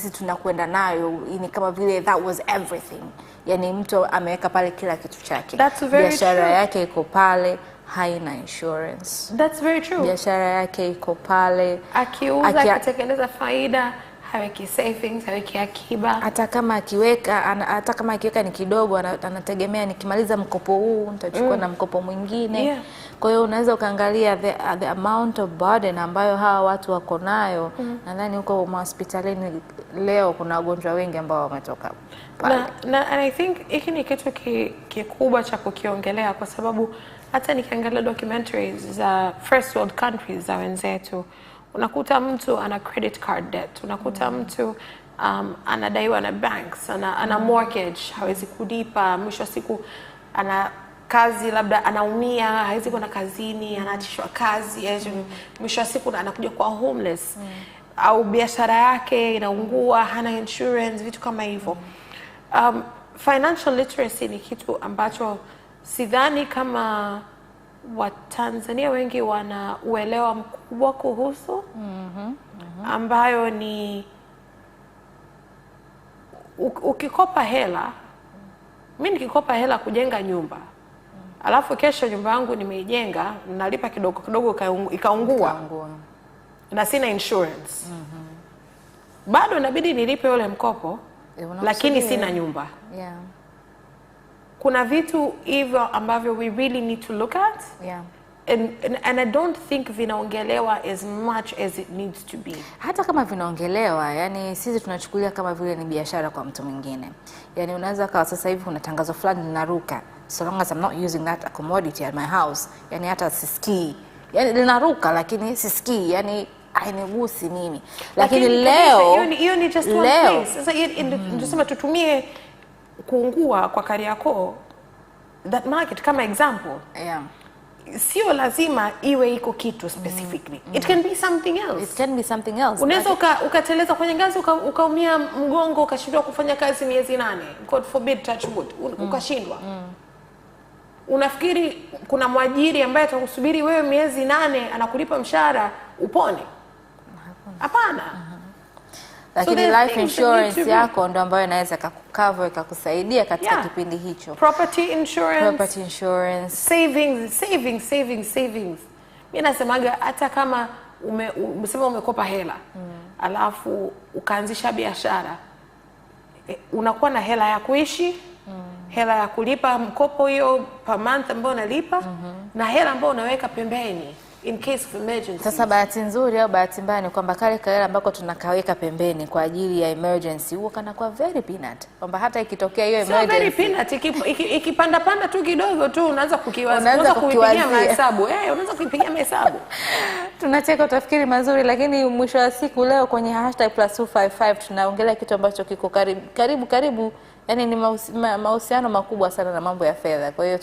sisi tunakwenda nayo ni kama vile that was everything. Yani mtu ameweka pale kila kitu chake. Biashara yake iko pale, haina insurance. That's very true. Biashara yake iko pale, akiuza akitengeneza faida, haweki savings, haweki akiba. Hata kama akiweka ni kidogo, anategemea nikimaliza mkopo huu nitachukua na mkopo mwingine. Kwa hiyo unaweza ukaangalia the amount of burden ambayo hawa watu wako nayo. Nadhani huko hospitalini leo kuna wagonjwa wengi ambao wametoka pale. And I think hiki ni kitu kikubwa cha kukiongelea, kwa sababu hata nikiangalia documentaries za first world countries za wenzetu, unakuta mtu ana credit card debt, unakuta mtu anadaiwa na banks, ana mortgage, hawezi kulipa, mwisho wa siku ana kazi, labda anaumia, hawezi kwenda kazini, anaachishwa kazi, mwisho wa siku anakuja kwa homeless, au biashara yake inaungua, hana insurance, vitu kama hivyo. Financial literacy ni kitu ambacho sidhani kama Watanzania wengi wana uelewa mkubwa kuhusu, ambayo ni ukikopa hela, mimi nikikopa hela kujenga nyumba, alafu kesho nyumba yangu nimeijenga, nalipa kidogo kidogo ikaungua na sina insurance, bado inabidi nilipe ule mkopo, lakini sina nyumba. Kuna vitu hivyo ambavyo we really need to look at. And I don't think vinaongelewa as much as it needs to be. Hata kama vinaongelewa, yani sisi tunachukulia kama vile ni biashara kwa mtu mwingine. Yani unaweza kwa sasa hivi kuna tangazo fulani linaruka, so long as I'm not using that a commodity at my house, yani hata sisikii. Yani linaruka lakini sisikii, yani hainigusi mimi. Lakini leo hiyo ni just one place. Sasa tunasema tutumie kuungua kwa Kariakoo, that market kama example. Sio lazima iwe iko kitu specifically. It can be something else. It can be something else. Unaweza ukateleza kwenye ngazi ukaumia mgongo, ukashindwa kufanya kazi miezi 8. God forbid, touch wood. Ukashindwa. Unafikiri kuna mwajiri ambaye atakusubiri wewe miezi 8 anakulipa mshahara upone? Hapana. Lakini life insurance yako ndio ambayo inaweza kucover ikakusaidia katika kipindi hicho. Property insurance, savings. Mimi nasemaga hata kama umesema umekopa hela, alafu ukaanzisha biashara, unakuwa na hela ya kuishi, hela ya kulipa mkopo hiyo per month ambayo unalipa, na hela ambayo unaweka pembeni in case of emergency. Sasa bahati nzuri au bahati mbaya ni kwamba kale kaela ambako tunakaweka pembeni kwa ajili ya emergency huwa kana kwa very peanut, kwamba hata ikitokea hiyo emergency, so very peanut, ikipanda tu kidogo tu unaanza kuipigia mahesabu. Unaanza kuipigia mahesabu. Tunacheka utafikiri mazuri, lakini mwisho wa siku leo kwenye #+255 tunaongelea kitu ambacho kiko karibu, yani ni mahusiano makubwa sana na mambo ya fedha. Kwa hiyo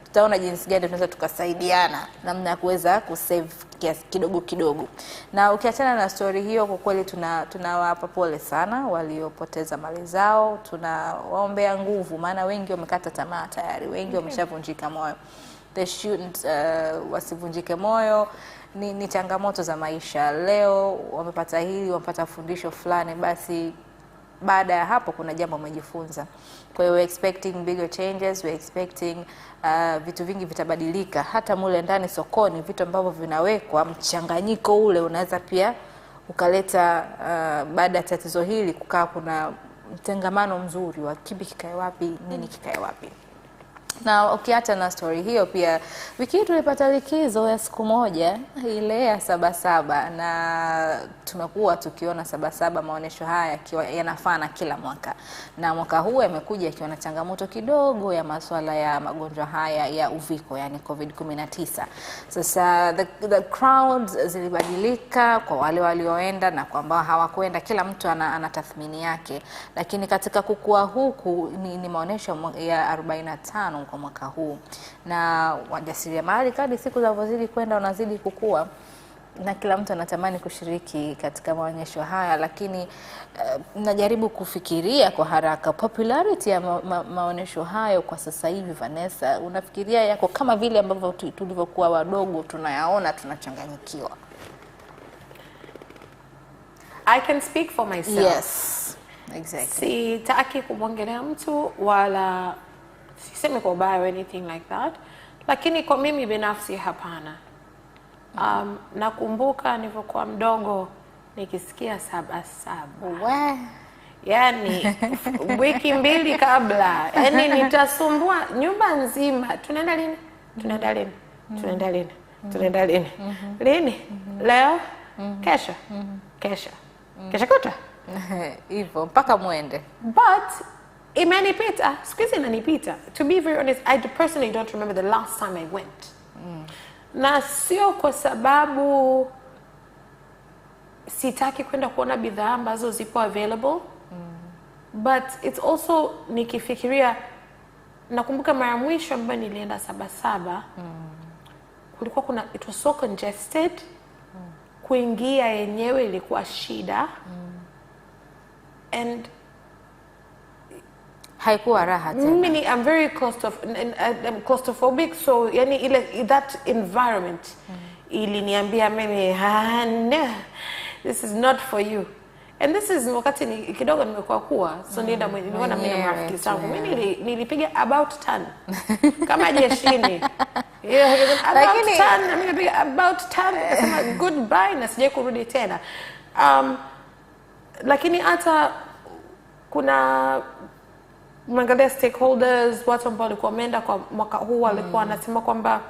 tutaona jinsi gani tunaweza tukasaidiana namna ya kuweza kusave kiasi kidogo. Na ukiachana na story hiyo, kwa kweli tunawapa pole sana waliopoteza mali zao, tunawaombea nguvu, maana wengi wamekata tamaa tayari, wengi wameshavunjika moyo. They shouldn't wasivunjike moyo. Ni changamoto za maisha. Leo wamepata hili, wamepata fundisho fulani, basi baada ya hapo kuna jambo umejifunza. Kwa hiyo we're expecting bigger changes, we're expecting vitu vingi vitabadilika. Hata mule ndani sokoni vitu ambavyo vinawekwa, mchanganyiko ule unaweza pia ukaleta baada ya tatizo hili kukaa kuna mtengamano mzuri wa kipi kikae wapi, nini kikae wapi. Na ukiacha na story hiyo, pia wiki hii tulipata likizo ya siku moja, ile ya Sabasaba, na tumekuwa tukiona Sabasaba maonesho haya yanafana kila mwaka, na mwaka huu yamekuja yakiwa na changamoto kidogo ya masuala ya magonjwa haya ya uviko, yani COVID-19. Sasa the crowds zilibadilika kwa wale walioenda na kwa ambao hawakwenda, kila mtu ana tathmini yake. Lakini katika kukua huku ni maonesho ya 45 kwa mwaka huu, na wajasiriamali kadri siku zinazozidi kwenda wanazidi kukua, na kila mtu anatamani kushiriki katika maonyesho haya. Lakini najaribu kufikiria kwa haraka popularity ya maonyesho hayo kwa sasa hivi. Vanessa, unafikiria yako kama vile ambavyo tulivyokuwa wadogo tunayaona tunachanganyikiwa? I can speak for myself. Yes. Exactly. Sitaki kumwongelea mtu wala sisemi kwa ubaya or anything like that, lakini kwa mimi binafsi hapana. Nakumbuka nilipokuwa mdogo nikisikia 77. Yani wiki mbili kabla, yani nitasumbua nyumba nzima. Tunaenda lini? Tunaenda lini? Tunaenda lini? Tunaenda lini? Lini? Leo? Kesho? Kesho? Kesho kutwa? Hivyo mpaka muende. But imenipita, siku hizi inanipita. To be very honest, I personally don't remember the last time I went. Na sio kwa sababu sitaki kwenda kuona bidhaa ambazo zipo available. But it's also nikifikiria, nakumbuka mara mwisho ambayo nilienda 77, kulikuwa kuna, it was so congested. Kuingia yenyewe ilikuwa shida. And haikuwa raha tena. Mimi I'm very I'm claustrophobic, so yani ile that environment iliniambia mimi no, this is not for you. And this is wakati kidogo nimekuwa so nilienda nilikuwa na mimi marafiki zangu. Mimi nilipiga about 10 kama jeshini. About 10 na mimi nilipiga about 10 nasema goodbye na sije kurudi tena. Lakini hata kuna mwangalia stakeholders, watu ambao walikuwa wameenda kwa mwaka huu walikuwa wanasema kwamba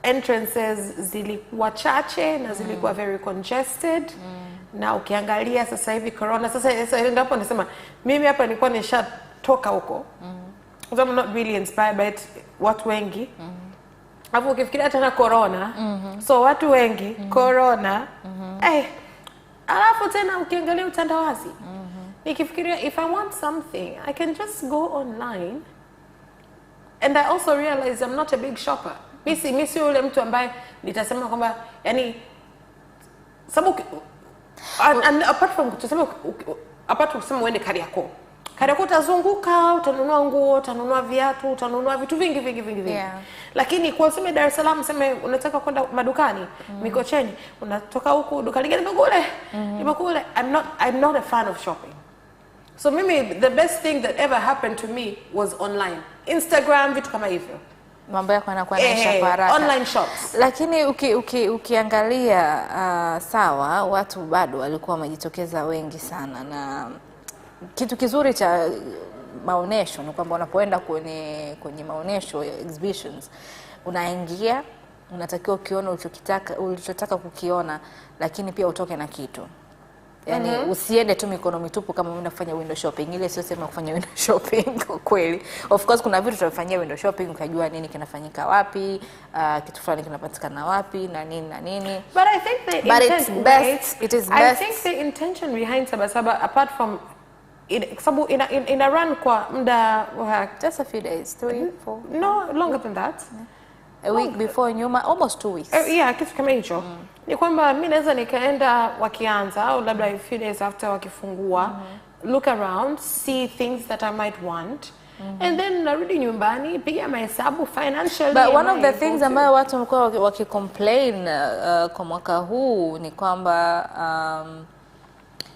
entrances zilikuwa chache na zilikuwa very congested. Na ukiangalia sasa hivi corona, sasa ndio hapo nasema mimi hapa nilikuwa nishatoka huko. I'm not really inspired by it, watu wengi. Hapo ukifikiria tena corona, so watu wengi, corona, alafu tena ukiangalia utandawazi. Nikifikiria if I want something, I can just go online. And I also realize I'm not a big shopper. Mimi si yule mtu ambaye nitasema kwamba yani sababu and apart from kusema uende Kariakoo utazunguka, utanunua nguo, utanunua viatu, utanunua vitu vingi. Yeah. Lakini kwa useme Dar es Salaam, useme unataka kwenda madukani, Mikocheni, unatoka huku duka lingine nimekule. I'm not a fan of shopping. So mimi the best thing that ever happened to me was online. Instagram, vitu kama hivyo. Mambo yako yanakuwa yanaisha kwa haraka. Online shops. Lakini ukiangalia sawa, watu bado walikuwa wamejitokeza wengi sana, na kitu kizuri cha maonesho ni kwamba unapoenda kwenye maonesho exhibitions, unaingia, unatakiwa ukiona ulichotaka kukiona, lakini pia utoke na kitu. Yani usiende tu mikono mitupu kama unaenda kufanya window shopping. Ile sio sema kufanya window shopping kwa kweli. Of course kuna vitu tunafanyia window shopping, ukajua nini kinafanyika wapi, kitu fulani kinapatikana wapi na nini. But I think it is best. I think the intention behind Sabasaba, apart from sababu ina run kwa muda just a few days, 3, 4. No, longer than that. A week before nyuma, almost 2 weeks. Yeah, kitu kama hicho. Ni kwamba mimi naweza nikaenda wakianza au labda a few days after wakifungua, look around, see things that I might want, and then narudi nyumbani, piga mahesabu financially. But one of the things ambayo watu wamekuwa wakicomplain kwa mwaka huu ni kwamba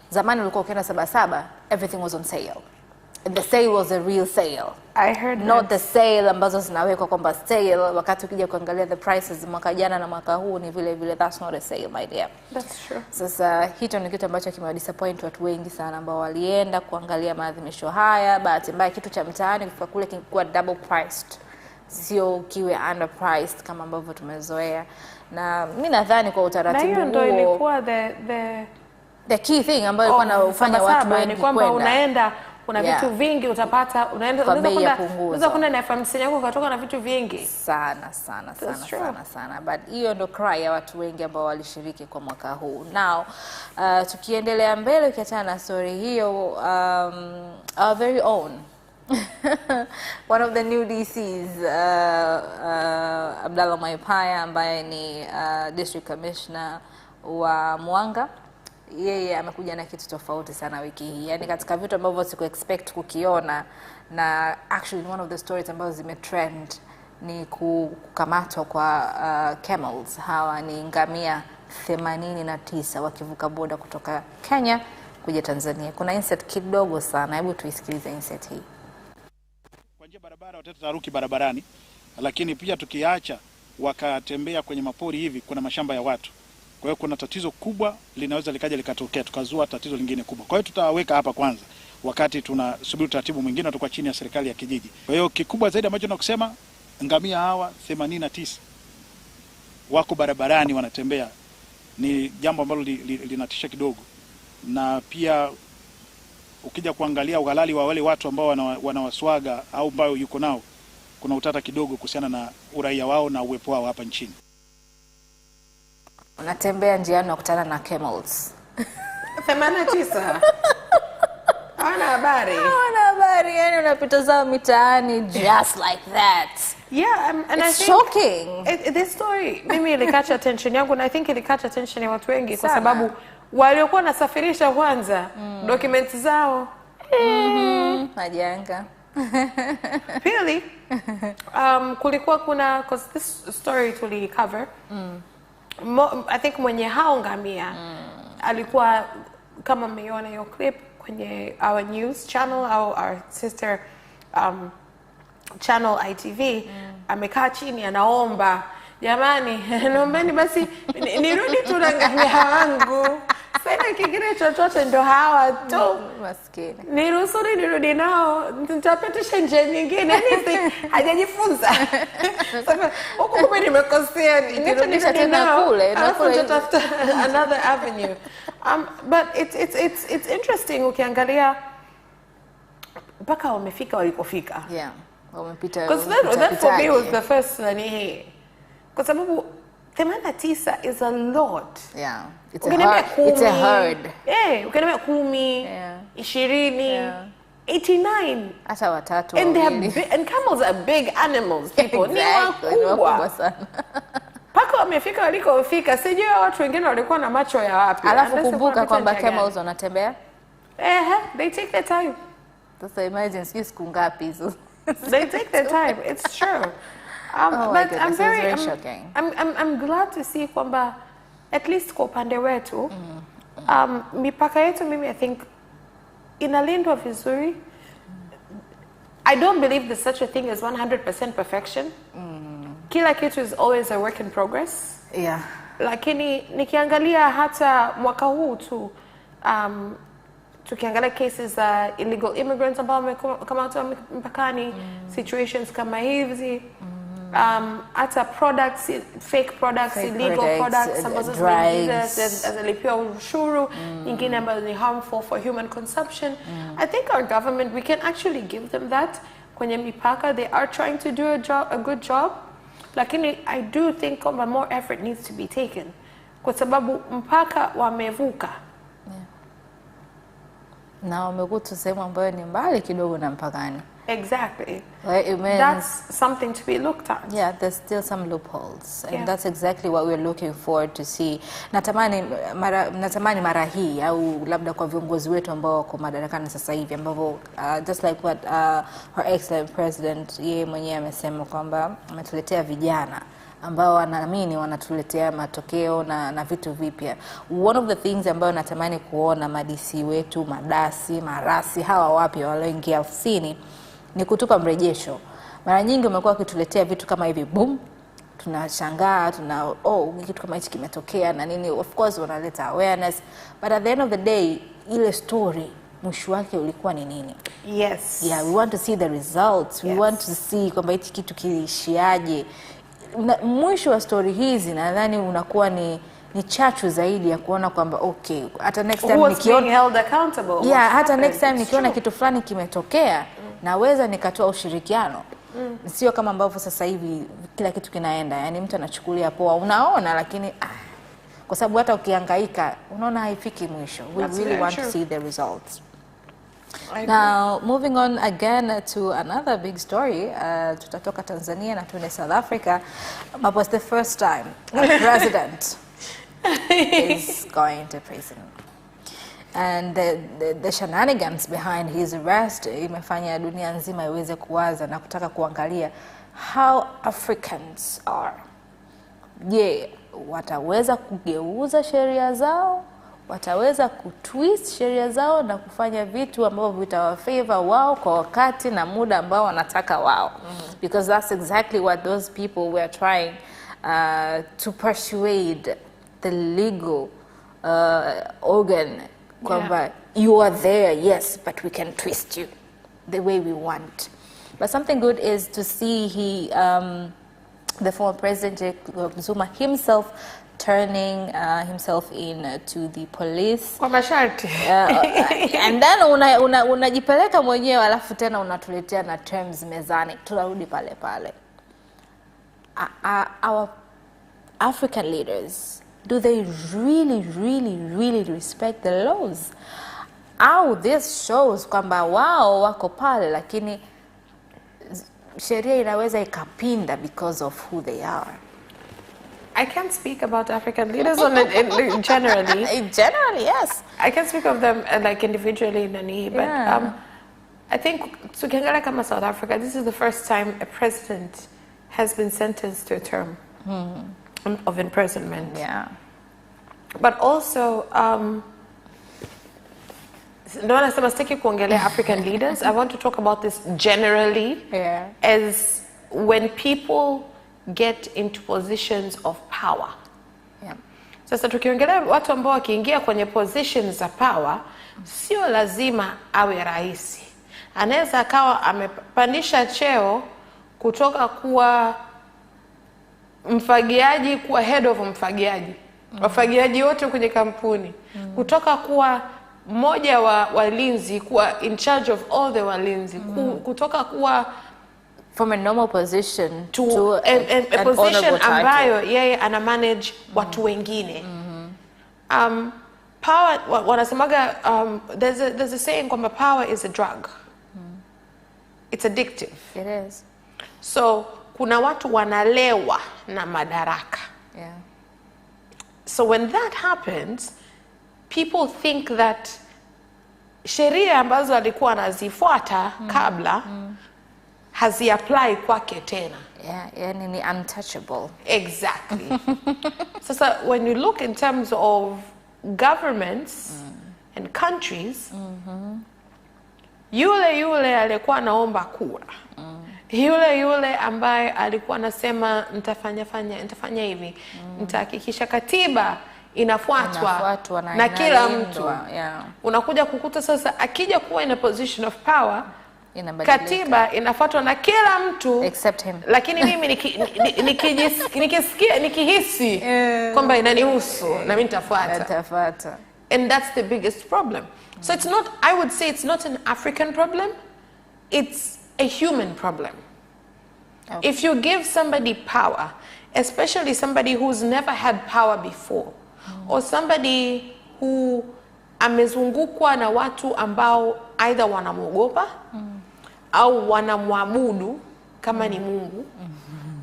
zamani ulikuwa ukienda Sabasaba, everything was on sale. The sale was a real sale. I heard not the sale ambazo zinawekwa kwamba sale, wakati ukija kuangalia the prices mwaka jana na mwaka huu ni vile vile. That's not a sale, my dear. That's true. Sasa hicho ni kitu ambacho kimewadisappoint watu wengi sana ambao walienda kuangalia maadhimisho haya. Bahati mbaya kitu cha mtaani kwa kule kilikuwa double priced, sio kiwe underpriced kama ambavyo tumezoea. Na mimi nadhani kwa utaratibu huo ndio ilikuwa the key thing ambayo ilikuwa inafanya watu wengi kwenda. Unaenda kuna vitu vingi utapata, unaweza kwenda na 50 yako ukatoka na vitu vingi sana. But hiyo ndo cry ya watu wengi ambao walishiriki kwa mwaka huu. Now tukiendelea mbele, ukiachana na story hiyo, our very own one of the new DCs, Abdallah Maipaya, ambaye ni district commissioner wa Mwanga, yeye amekuja na kitu tofauti sana wiki hii. Yani katika vitu ambavyo siku expect kukiona, na actually one of the stories ambazo zimetrend ni kukamatwa kwa camels. Hawa ni ngamia 89 wakivuka boda kutoka Kenya kuja Tanzania. Kuna insert kidogo sana, hebu tuisikilize insert hii. Kwa njia barabara watata taharuki barabarani, lakini pia tukiacha wakatembea kwenye mapori hivi, kuna mashamba ya watu. Kwa hiyo kuna tatizo kubwa linaweza likaja likatokea, tukazua tatizo lingine kubwa. Kwa hiyo tutaweka hapa kwanza wakati tunasubiri taratibu mwingine tutakuwa chini ya serikali ya kijiji. Kwa hiyo kikubwa zaidi ambacho nakusema, ngamia hawa 89 wako barabarani wanatembea, ni jambo ambalo linatisha kidogo. Na pia ukija kuangalia uhalali wa wale watu ambao wanawaswaga au ambao yuko nao, kuna utata kidogo kuhusiana na uraia wao na uwepo wao hapa nchini. Unatembea njiani unakutana na camels. 89. Hawana habari. Yani unapita zao mitaani just like that. Yeah, and it's shocking. This story mimi ilikatch attention yangu, na I think ilikatch attention ya watu wengi kwa sababu waliokuwa nasafirisha kwanza documents zao majanga. Pili, kulikuwa kuna, cause this story tuli cover, I think mwenye hao ngamia alikuwa, kama mmeiona hiyo clip kwenye our news channel au our sister channel ITV, amekaa chini anaomba, jamani naombeni basi nirudi tu na ngamia wangu, sasa kingine chochote ndo hawa tu maskini, nirusuri nirudi nao, nitapitisha njia nyingine. Hajajifunza sasa huko kumbe nimekosea, nirudisha tena kule na kutafuta another avenue. But it's interesting ukiangalia mpaka wamefika walikofika. Yeah, wamepita. Because that for me was the first nani, kwa sababu 89 is a lot. Yeah, it's a herd. Yeah, ukiambia 10, 20, 89. Hata watatu. And and camels are big animals, people. Exactly. Ni wakubwa sana. Paka wamefika walikofika, sijui watu wengine walikuwa na macho ya wapi. Alafu kumbuka kwamba camels wanatembea. They take their time. Sasa imagine sijui siku ngapi hizo. They take their time. It's true. But I'm very shocking. I'm glad to see kwamba at least kwa upande wetu mipaka yetu, mimi I think inalindwa vizuri. I don't believe there's such a thing as 100% perfection. Kila kitu is always a work in progress. Yeah. Lakini nikiangalia hata mwaka huu tu, tukiangalia cases za illegal immigrants ambao wamekamatwa mpakani, situations kama hizi, hata products, fake products, illegal products ambazo zinalipiwa ushuru, nyingine ambazo ni harmful for human consumption. I think our government, we can actually give them that. Kwenye mipaka, they are trying to do a good job. Lakini I do think more effort needs to be taken, kwa sababu mpaka wamevuka. Na wamekuta sehemu ambayo ni mbali kidogo na mpakani. Exactly. Well, it means that's something to be looked at. Yeah, there's still some loopholes, and that's exactly what we're looking forward to see. Natamani mara hii au labda kwa viongozi wetu ambao wako madarakani sasa hivi, ambao just like what our excellent president yeye mwenyewe amesema kwamba ametuletea vijana ambao wanaamini wanatuletea matokeo na vitu vipya. One of the things ambayo natamani kuona madisi wetu, madasi, marasi hawa wapya walioingia ofisini ni kutupa mrejesho. Mara nyingi wamekuwa wakituletea vitu kama hivi, boom, tunashangaa, kitu kama hichi kimetokea na nini. Of course wanaleta awareness, but at the end of the day ile story mwisho wake ulikuwa ni nini? Yes. Yeah, we want to see the results. We want to see kwamba hichi kitu kilishiaje. Mwisho wa story hizi nadhani unakuwa ni chachu zaidi ya kuona kwamba okay, hata next time nikiona held accountable. Yeah, hata next time nikiona kitu fulani kimetokea, naweza nikatoa ushirikiano. Sio kama ambavyo sasa hivi kila kitu kinaenda, yani mtu anachukulia poa, unaona, lakini kwa sababu hata ukihangaika unaona haifiki mwisho. We really want to see the results. Now, moving on again to another big story, tutatoka Tanzania na tuende South Africa. It was the first time the president is going to prison. And the shenanigans behind his arrest imefanya dunia nzima iweze kuwaza na kutaka kuangalia how Africans are. Je, wataweza kugeuza sheria zao? wataweza kutwist sheria zao na kufanya vitu ambavyo vitawafavor wao kwa wakati na muda ambao wanataka wao. Because that's exactly what those people were trying to persuade the legal organ kwamba you are there, yes, but we can twist you the way we want. But something good is to see the former president Jacob Zuma himself turning himself in to the police kwa masharti. And then unajipeleka mwenyewe alafu tena unatuletea na terms mezani, tunarudi pale pale. Our African leaders, do they really respect the laws? Au this shows kwamba wao wako pale lakini sheria inaweza ikapinda because of who they are? I can't speak about African leaders generally. Generally, yes. I can speak of them like individually, but I think tukiangalia kama South Africa, this is the first time a president has been sentenced to a term of imprisonment. Yeah. But also, no one has to kuongelea African leaders. I want to talk about this generally, as when people get into positions of power. Yeah. Sasa tukiongelea watu ambao wakiingia kwenye positions za power, sio lazima awe rais. Anaweza akawa amepandisha cheo kutoka kuwa mfagiaji kuwa head of mfagiaji. Wafagiaji wote kwenye kampuni. Kutoka kuwa mmoja wa walinzi kuwa in charge of all the walinzi. Kutoka kuwa from a normal position to a position ambayo yeye ana manage watu wengine. Power, wanasemaga, there's a saying kwamba power is a drug. It's addictive. It is. So kuna watu wanalewa na madaraka. Yeah. So when that happens, people think that sheria ambazo alikuwa anazifuata kabla hazi apply kwake tena. Yeah, yani ni untouchable. Exactly. So when you look in terms of governments and countries, yule alikuwa anaomba kura. Yule ambaye alikuwa anasema nitafanya hivi, nitahakikisha katiba inafuatwa na kila mtu. Unakuja kukuta sasa akija kuwa in a position of power, katiba inafuatwa na kila mtu except him. Lakini mimi nikihisi kwamba inanihusu na mimi nitafuata. And that's the biggest problem. So it's not, I would say it's not an African problem, it's a human problem. Okay. If you give somebody power, especially somebody who's never had power before, or somebody who amezungukwa na watu ambao either wanamuogopa au wanamwabudu kama ni Mungu,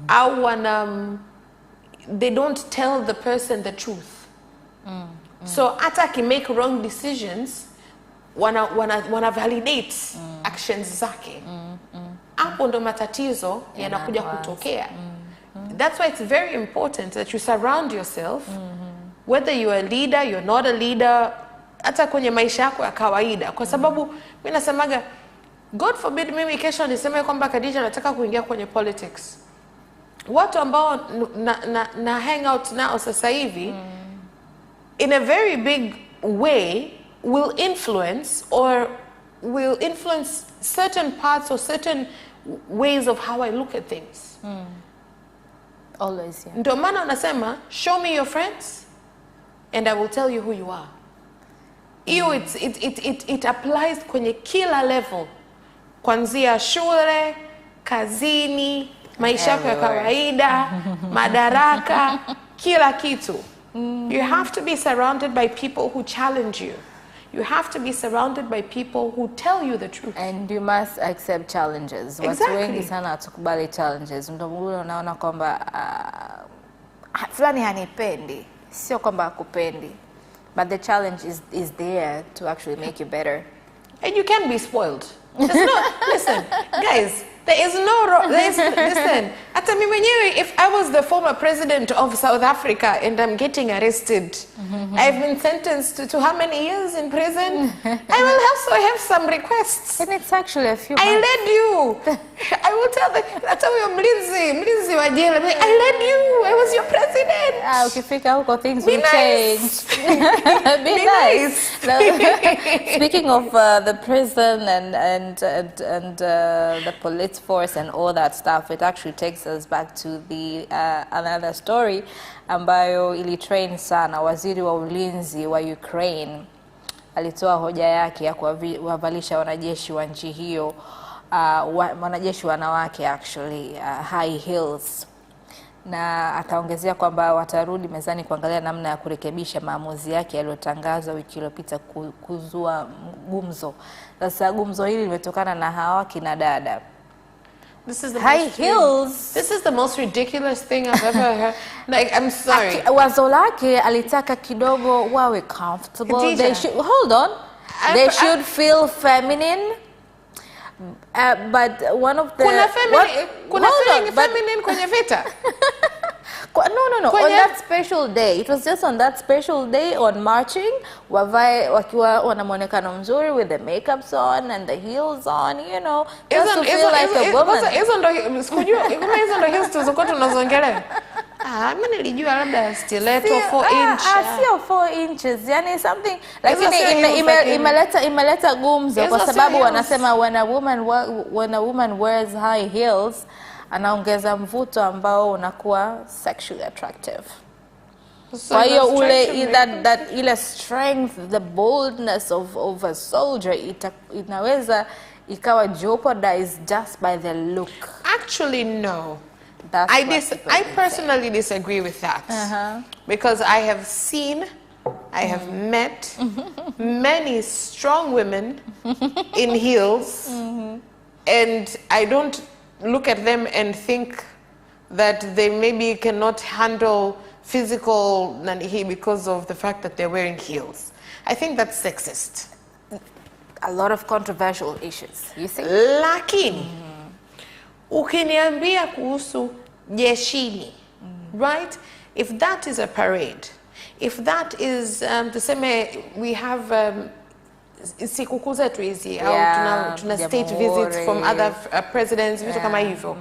au they don't tell the person the truth. So hata ki make wrong decisions, wana validate actions zake. Hapo ndo matatizo yanakuja kutokea. That's why it's very important that you surround yourself, whether you're a leader, you're not a leader, hata kwenye maisha yako ya kawaida. Kwa sababu mimi nasemaga, God forbid mimi kesho niseme kwamba Khadija nataka kuingia kwenye politics. Watu ambao na hang out nao sasa hivi, in a very big way, will influence certain parts or certain ways of how I look at things. Always, yeah. Ndio maana unasema, show me your friends and I will tell you who you are. It applies kwenye kila level. Kuanzia shule, kazini, maisha yako ya kawaida, madaraka, kila kitu. You have to be surrounded by people who challenge you. You have to be surrounded by people who tell you the truth. And you must accept challenges. Exactly. Watu wengi sana hatukubali challenges. Ndio unaona kwamba fulani hanipendi, sio kwamba hakupendi. But the challenge is there to actually make you better. And you can't be spoiled. Listen, guys, listen, Hata mimi mwenyewe, if I was the former president of South Africa and I'm getting arrested, I've been sentenced to how many years in prison? I will also have some requests. And it's actually a few I months. led you. I will tell the, that's how you're mlinzi wa jela. I led you. I was your president. Ukifika huko things Be will nice. change. Be Be nice. No. Speaking of the prison and the police force and all that stuff, it actually takes us back to the another story ambayo ilitrain sana. Waziri wa ulinzi wa Ukraine alitoa hoja yake ya kuwavalisha wanajeshi wa nchi hiyo wanajeshi wanawake actually high heels, na akaongezea kwamba watarudi mezani kuangalia namna ya kurekebisha maamuzi yake yaliyotangazwa wiki iliyopita kuzua gumzo. Sasa gumzo hili limetokana na hawa kina dada. This is the high heels. This is the most ridiculous thing I've ever heard. Like, I'm sorry. Wazo lake alitaka kidogo wawe comfortable. They should, hold on. They should feel feminine. But one of the kuna feminine kwenye vita. No. On that special day, it was just on that special day on marching, wavae wakiwa wana muonekano mzuri with the makeups on and the heels on, you know, just to feel like a woman. Hizo ndo sikujua, hizo ndo heels tulizokuwa tunazongelea. Mimi nilijua labda stiletto 4 inch. Sio 4 inches. Yani something lakini imeleta gumzo kwa sababu wanasema when a woman wears high heels anaongeza mvuto ambao unakuwa sexually attractive. Kwa hiyo ile strength, the boldness of a soldier inaweza ikawa jeopardized just by the look. Actually, no. I personally disagree with that. Because I have seen, I have met many strong women in heels, and I don't look at them and think that they maybe cannot handle physical because of the fact that they're wearing heels. I think that's sexist. A lot of controversial issues, you see? Lakini ukiniambia kuhusu jeshini, right? If that is a parade, if that is tuseme we have sikukuu zetu hizi au tuna state visits from other presidents, vitu kama hivyo.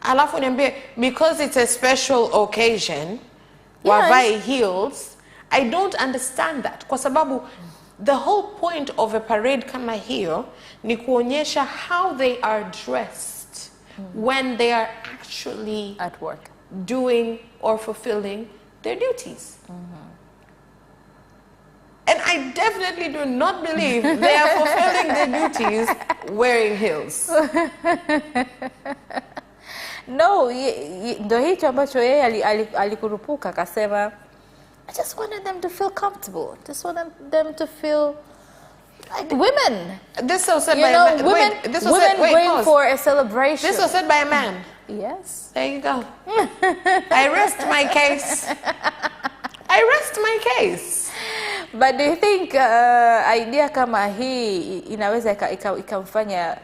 Alafu niambie because it's a special occasion wavae heels, I don't understand that, kwa sababu the whole point of a parade kama hiyo ni kuonyesha how they are dressed when they are actually at work doing or fulfilling their duties. And I definitely do not believe they are fulfilling their duties wearing heels. No, ndo hicho ambacho yeye alikurupuka akasema I just wanted them to feel comfortable. Just wanted them to feel like women. This was said by a man. Women going for a celebration. This was said by a man. Yes. There you go. I rest my case. I rest my case. But do you think idea kama hii inaweza ikamfanya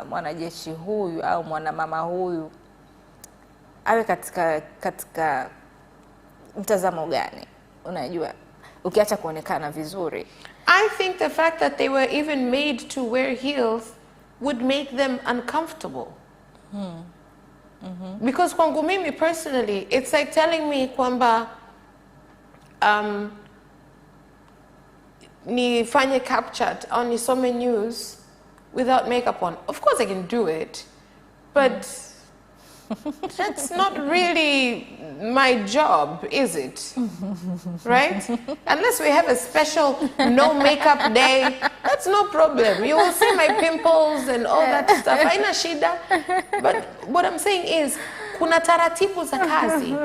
mwanajeshi huyu au mwanamama huyu awe katika mtazamo gani? Unajua, ukiacha kuonekana vizuri. I think the fact that they were even made to wear heels would make them uncomfortable. Because kwangu mimi personally, it's like telling me kwamba nifanye capture or nisome news without makeup on. Of course I can do it, but that's not really my job, is it? Right? Unless we have a special no makeup day, that's no problem. You will see my pimples and all that stuff. Haina shida. But what I'm saying is, kuna taratibu za kazi.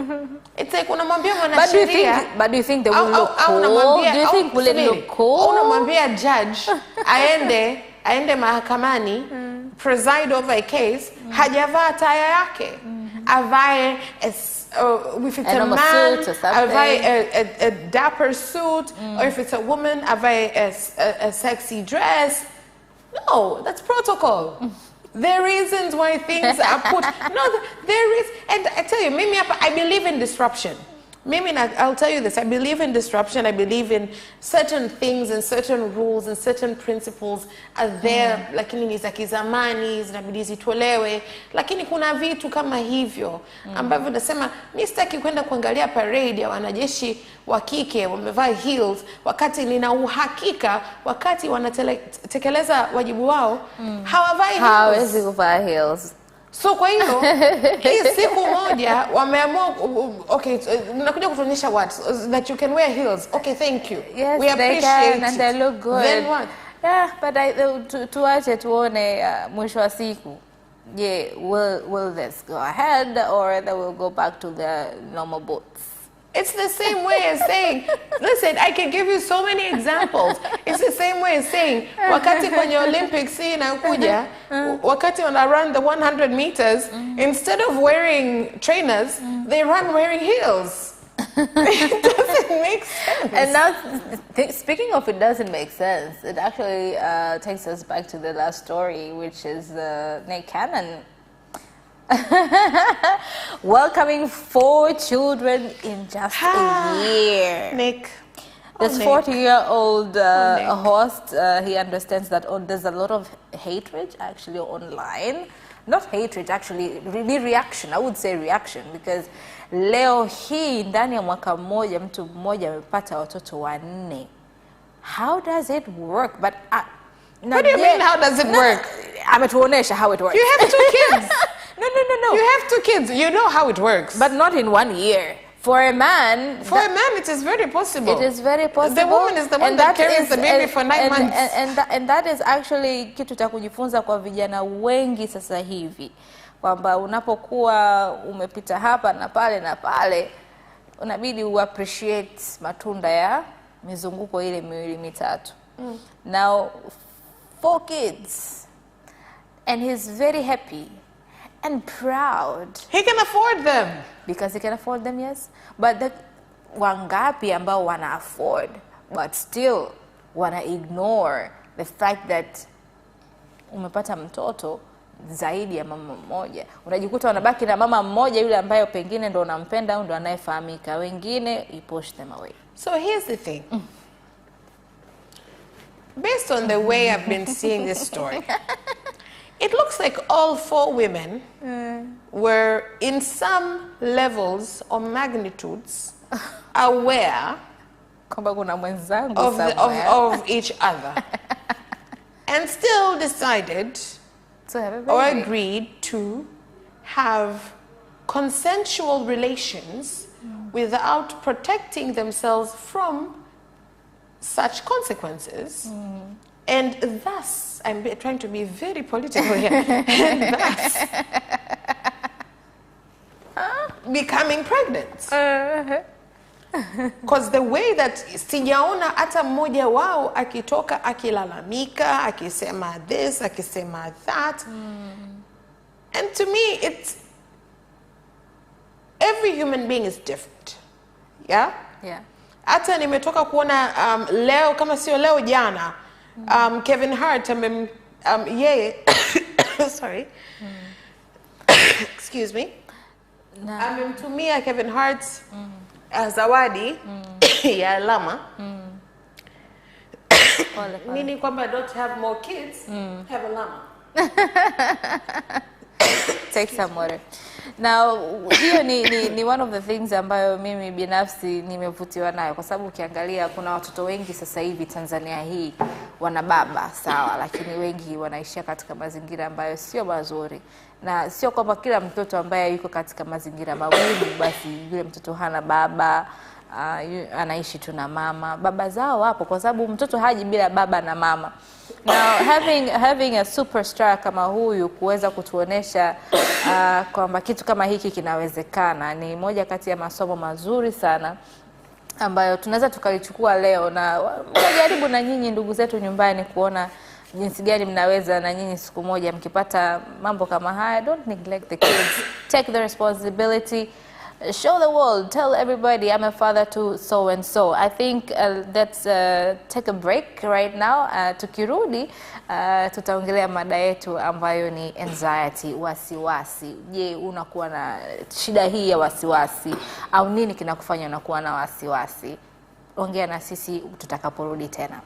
It's like unamwambia mwanasheria. But do you think they will look cool? Do you think will it look cool? Unamwambia judge aende mahakamani, preside over a case, hajavaa taya yake. Avae if it's a man, avae a dapper suit, or if it's a woman, avae a sexy dress. No, that's protocol. the reasons why things are put. No, there is, and I tell you, Mimi, I believe in disruption. Mimi, I'll tell you this, I believe in disruption, I believe in certain things and certain rules and certain principles are there, lakini ni za kizamani, zinabidi zitolewe, lakini kuna vitu kama hivyo, ambavyo nasema, mimi sitaki kwenda kuangalia parade ya wanajeshi wa kike wamevaa heels, wakati nina uhakika, wakati wanatekeleza wajibu wao, hawavai heels. Hawezi kuvaa heels. So kwa hiyo hii siku moja wameamua okay, nakuja kutuonyesha what that you can wear heels. Okay, thank you. Yes, we appreciate they can, and they look good. Then what? Yeah, but tuache tuone mwisho wa siku. Yeah, will this go ahead or they will go back to the normal boats? It's the same way as saying, listen, I can give you so many examples. It's the same way as saying, wakati kwenye Olympics inakuja, wakati wana run the 100 meters, instead of wearing trainers, they run wearing heels. It doesn't make sense. And now, speaking of it doesn't make sense, it actually takes us back to the last story, which is Nick Cannon welcoming 4 children in just a year. Nick. This 40-year-old host, he understands that there's a lot of hatred actually online. Not hatred, actually, really reaction. I would say reaction, because leo hii ndani ya mwaka mmoja mtu mmoja amepata watoto 4. How does it work? But what do you mean, how does it work? Ametuonesha how it works. You have 2 kids. No. You have 2 kids. You know how it works. But not in 1 year. For a man, it is very possible. It is very possible. The woman is the one that carries the baby for 9 months. And that is actually kitu cha kujifunza kwa vijana wengi sasa hivi. Kwamba unapokuwa umepita hapa na pale, unabidi appreciate matunda ya mizunguko ile miwili mitatu. Now, 4 kids. And he's very happy and proud. He can afford them. Because he can afford them, yes. But the wangapi ambao wana afford, but still wana ignore the fact that umepata mtoto zaidi ya mama mmoja. Unajikuta wanabaki na mama mmoja yule ambaye pengine ndo unampenda au ndo anayefahamika. Wengine you push them away. So here's the thing. Based on the way I've been seeing this story, it looks like all 4 women were in some levels or magnitudes aware of each other and still decided or agreed to have consensual relations without protecting themselves from such consequences. And thus, I'm trying to be very political here, and thus becoming pregnant. Because the way that sijaona hata mmoja wao akitoka akilalamika, akisema this, akisema that. And to me, it's, every human being is different. Yeah? Yeah. Hata nimetoka kuona leo, kama sio leo jana, Kevin Hart, sorry, excuse me, amemtumia Kevin Hart zawadi ya alama, meaning kwamba don't have more kids, have alama. Take some water. Now, hiyo ni one of the things ambayo mimi binafsi nimevutiwa nayo, kwa sababu ukiangalia kuna watoto wengi sasa hivi Tanzania hii wana baba sawa, lakini wengi wanaishia katika mazingira ambayo sio mazuri. Na sio kwamba kila mtoto ambaye yuko katika mazingira magumu basi yule mtoto hana baba, anaishi tu na mama. Baba zao wapo, kwa sababu mtoto haji bila baba na mama. Now, having a superstar kama huyu kuweza kutuonesha kwamba kitu kama hiki kinawezekana ni moja kati ya masomo mazuri sana ambayo tunaweza tukalichukua leo, na mjaribu na nyinyi ndugu zetu nyumbani kuona jinsi gani mnaweza na nyinyi siku moja mkipata mambo kama haya. Don't neglect the kids, take the responsibility. show the world, tell everybody I'm a father to so and so. I think let's take a break right now. Tukirudi tutaongelea mada yetu ambayo ni anxiety, wasiwasi. Je, unakuwa na shida hii ya wasiwasi au nini kinakufanya unakuwa na wasiwasi? Ongea na sisi tutakaporudi tena.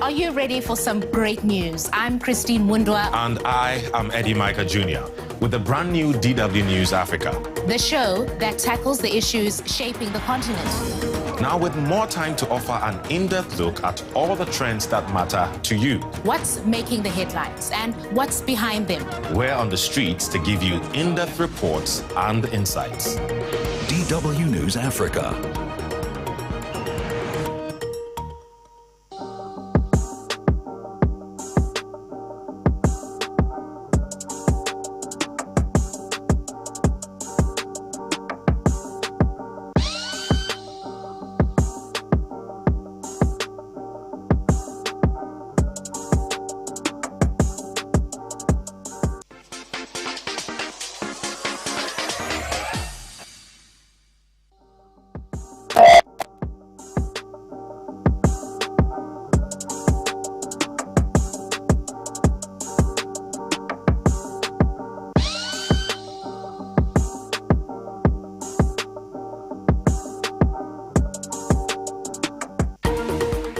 Are you ready for some great news? I'm Christine Mundwa. And I am Eddie Micah Jr. with the brand new DW News Africa. The show that tackles the issues shaping the continent. Now with more time to offer an in-depth look at all the trends that matter to you. What's making the headlines and what's behind them? We're on the streets to give you in-depth reports and insights. DW News Africa.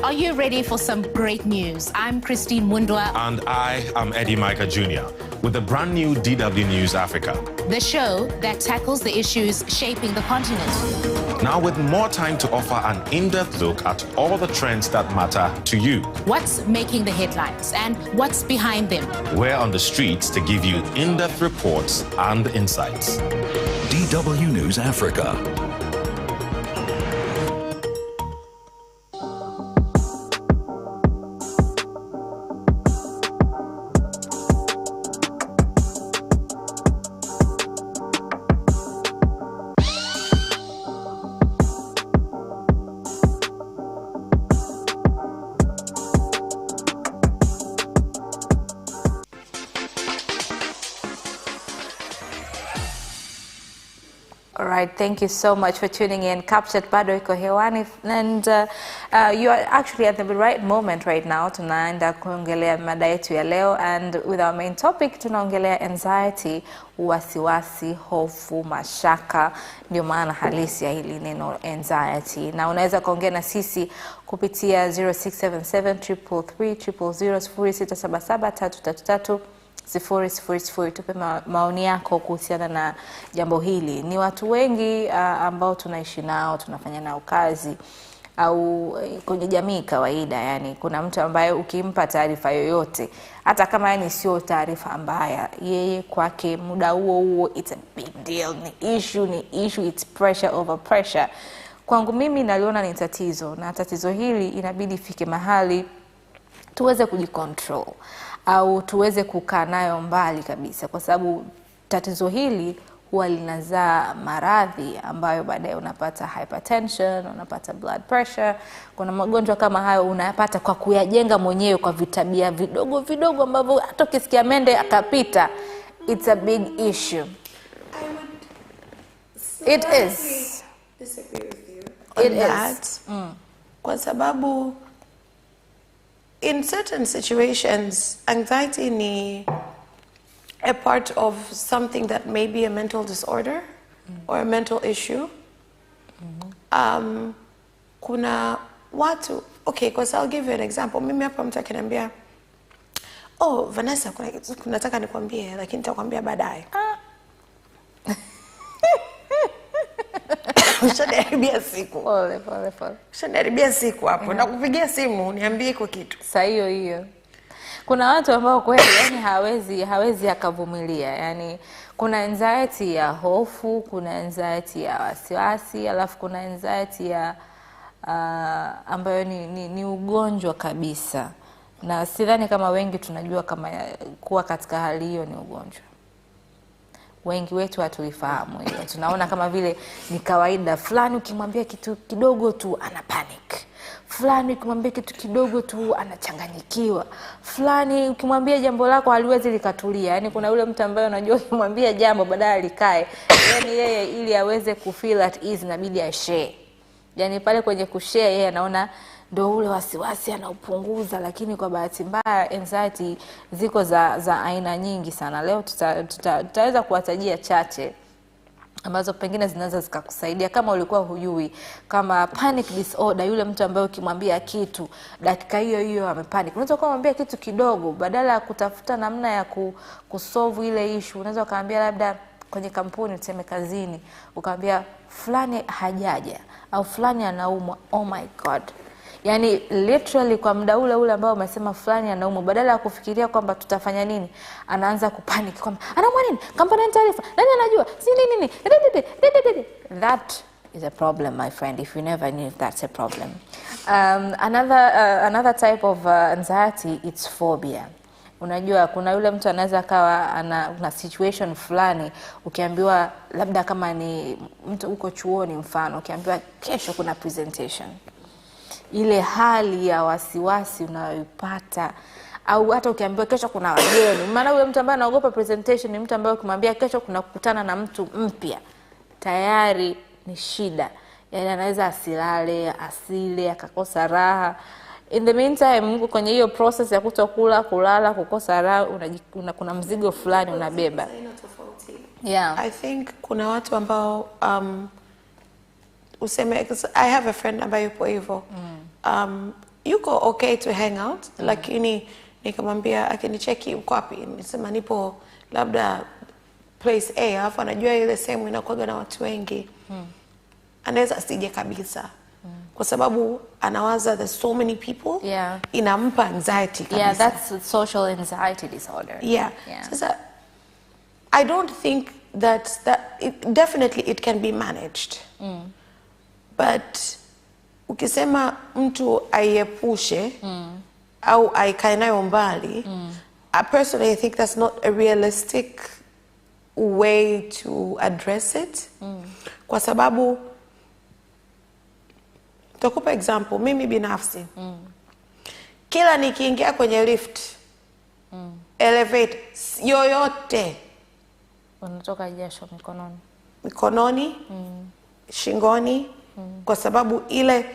Are you ready for some great news? I'm Christine Mundwa. And I am Eddie Micah Jr. with the brand new DW News Africa. The show that tackles the issues shaping the continent. Now with more time to offer an in-depth look at all the trends that matter to you. What's making the headlines and what's behind them? We're on the streets to give you in-depth reports and insights. DW News Africa. All right, thank you so much for tuning in. Captured bado iko hewani, and you are actually at the right moment right now. Tunaenda kuongelea mada yetu ya leo, and with our main topic tunaongelea anxiety, wasiwasi, hofu, mashaka. Ndio maana halisi ya hili neno anxiety. Na unaweza kuongea na sisi kupitia 0677 000 tupe maoni yako kuhusiana na jambo hili. Ni watu wengi ambao tunaishi nao, tunafanya nao kazi au kwenye jamii kawaida. Yani kuna mtu ambaye ukimpa taarifa yoyote, hata kama yani sio taarifa mbaya, yeye kwake muda huo it's a big deal, ni issue, it's pressure over pressure. Kwangu mimi naliona ni tatizo, na tatizo hili inabidi fike mahali tuweze kujicontrol au tuweze kukaa nayo mbali kabisa, kwa sababu tatizo hili huwa linazaa maradhi ambayo baadaye unapata hypertension, unapata blood pressure. Kuna magonjwa kama hayo unayapata kwa kuyajenga mwenyewe kwa vitabia vidogo vidogo ambavyo hata ukisikia mende akapita, it's a big issue. It is. Disagree with you It on is. that. Kwa sababu in certain situations, anxiety ni a part of something that may be a mental disorder or a mental issue. Kuna watu, okay, because I'll give you an example. Mimi hapa mtu akiniambia, oh, Vanessa, kunataka nikwambie, lakini nitakwambia baadaye. Ushadaribia siku. Pole. Ushadaribia siku hapo. Na kupigia simu niambie iko kitu. Saa hiyo. Kuna watu ambao kweli yani hawezi akavumilia. Yani kuna anxiety ya hofu, kuna anxiety ya wasiwasi, alafu kuna anxiety ya ambayo ni ugonjwa kabisa. Na sidhani kama wengi tunajua kama kuwa katika hali hiyo ni ugonjwa. Wengi wetu hatulifahamu hilo. Tunaona kama vile ni kawaida. Fulani ukimwambia kitu kidogo tu ana panic. Fulani ukimwambia kitu kidogo tu anachanganyikiwa. Fulani ukimwambia jambo lako haliwezi likatulia. Yaani kuna yule mtu ambaye unajua ukimwambia jambo baadaye likae. Yaani yeye ili aweze kufeel at ease inabidi ashare. Yaani pale kwenye kushare yeye anaona ndio ule wasiwasi anaupunguza, lakini kwa bahati mbaya anxiety ziko za aina nyingi sana. Leo tutaweza kuwatajia chache ambazo pengine zinaweza zikakusaidia kama ulikuwa hujui. Kama panic disorder, yule mtu ambaye ukimwambia kitu dakika hiyo hiyo amepanic. Unaweza kumwambia kitu kidogo badala ya kutafuta namna ya kusolve ile issue. Unaweza kumwambia labda kwenye kampuni tuseme kazini, ukamwambia fulani hajaja au fulani anaumwa, oh my god. Yani literally kwa muda ule ambao umesema fulani anaumwa, badala ya kufikiria kwamba tutafanya nini, anaanza kupanic kwamba anaumwa nini, kampuni taarifa, nani anajua, si nini. That is a problem, my friend, if you never knew that's a problem. Another type of anxiety, it's phobia. Unajua kuna yule mtu anaweza kawa ana situation fulani, ukiambiwa labda kama ni mtu uko chuoni mfano, ukiambiwa kesho kuna presentation, ile hali ya wasiwasi unayoipata, au hata ukiambiwa kesho kuna wageni. Maana yule mtu ambaye anaogopa presentation ni mtu ambaye ukimwambia kesho kuna kukutana na mtu mpya, tayari ni shida. Yaani anaweza asilale, asile, akakosa raha. In the meantime, mko kwenye hiyo process ya kutokula, kulala, kukosa raha, kuna mzigo fulani unabeba. Yeah. I think kuna watu ambao useme, I have a friend ambaye yupo hivyo. Yuko okay to hang out, lakini nikamwambia akinicheki uko wapi, nisema nipo labda place A, alafu anajua ile sehemu inakuwa na watu wengi. Anaweza asije kabisa. Kwa sababu anawaza there's so many people. Yeah. Inampa anxiety kabisa. Yeah, that's social anxiety disorder. Yeah. Sasa I don't think that definitely it can be managed. But ukisema mtu aiepushe au aikae nayo mbali, I personally think that's not a realistic way to address it. Kwa sababu takupa example, mimi binafsi kila nikiingia kwenye lift, elevator yoyote, unatoka jasho mikononi, shingoni, kwa sababu ile,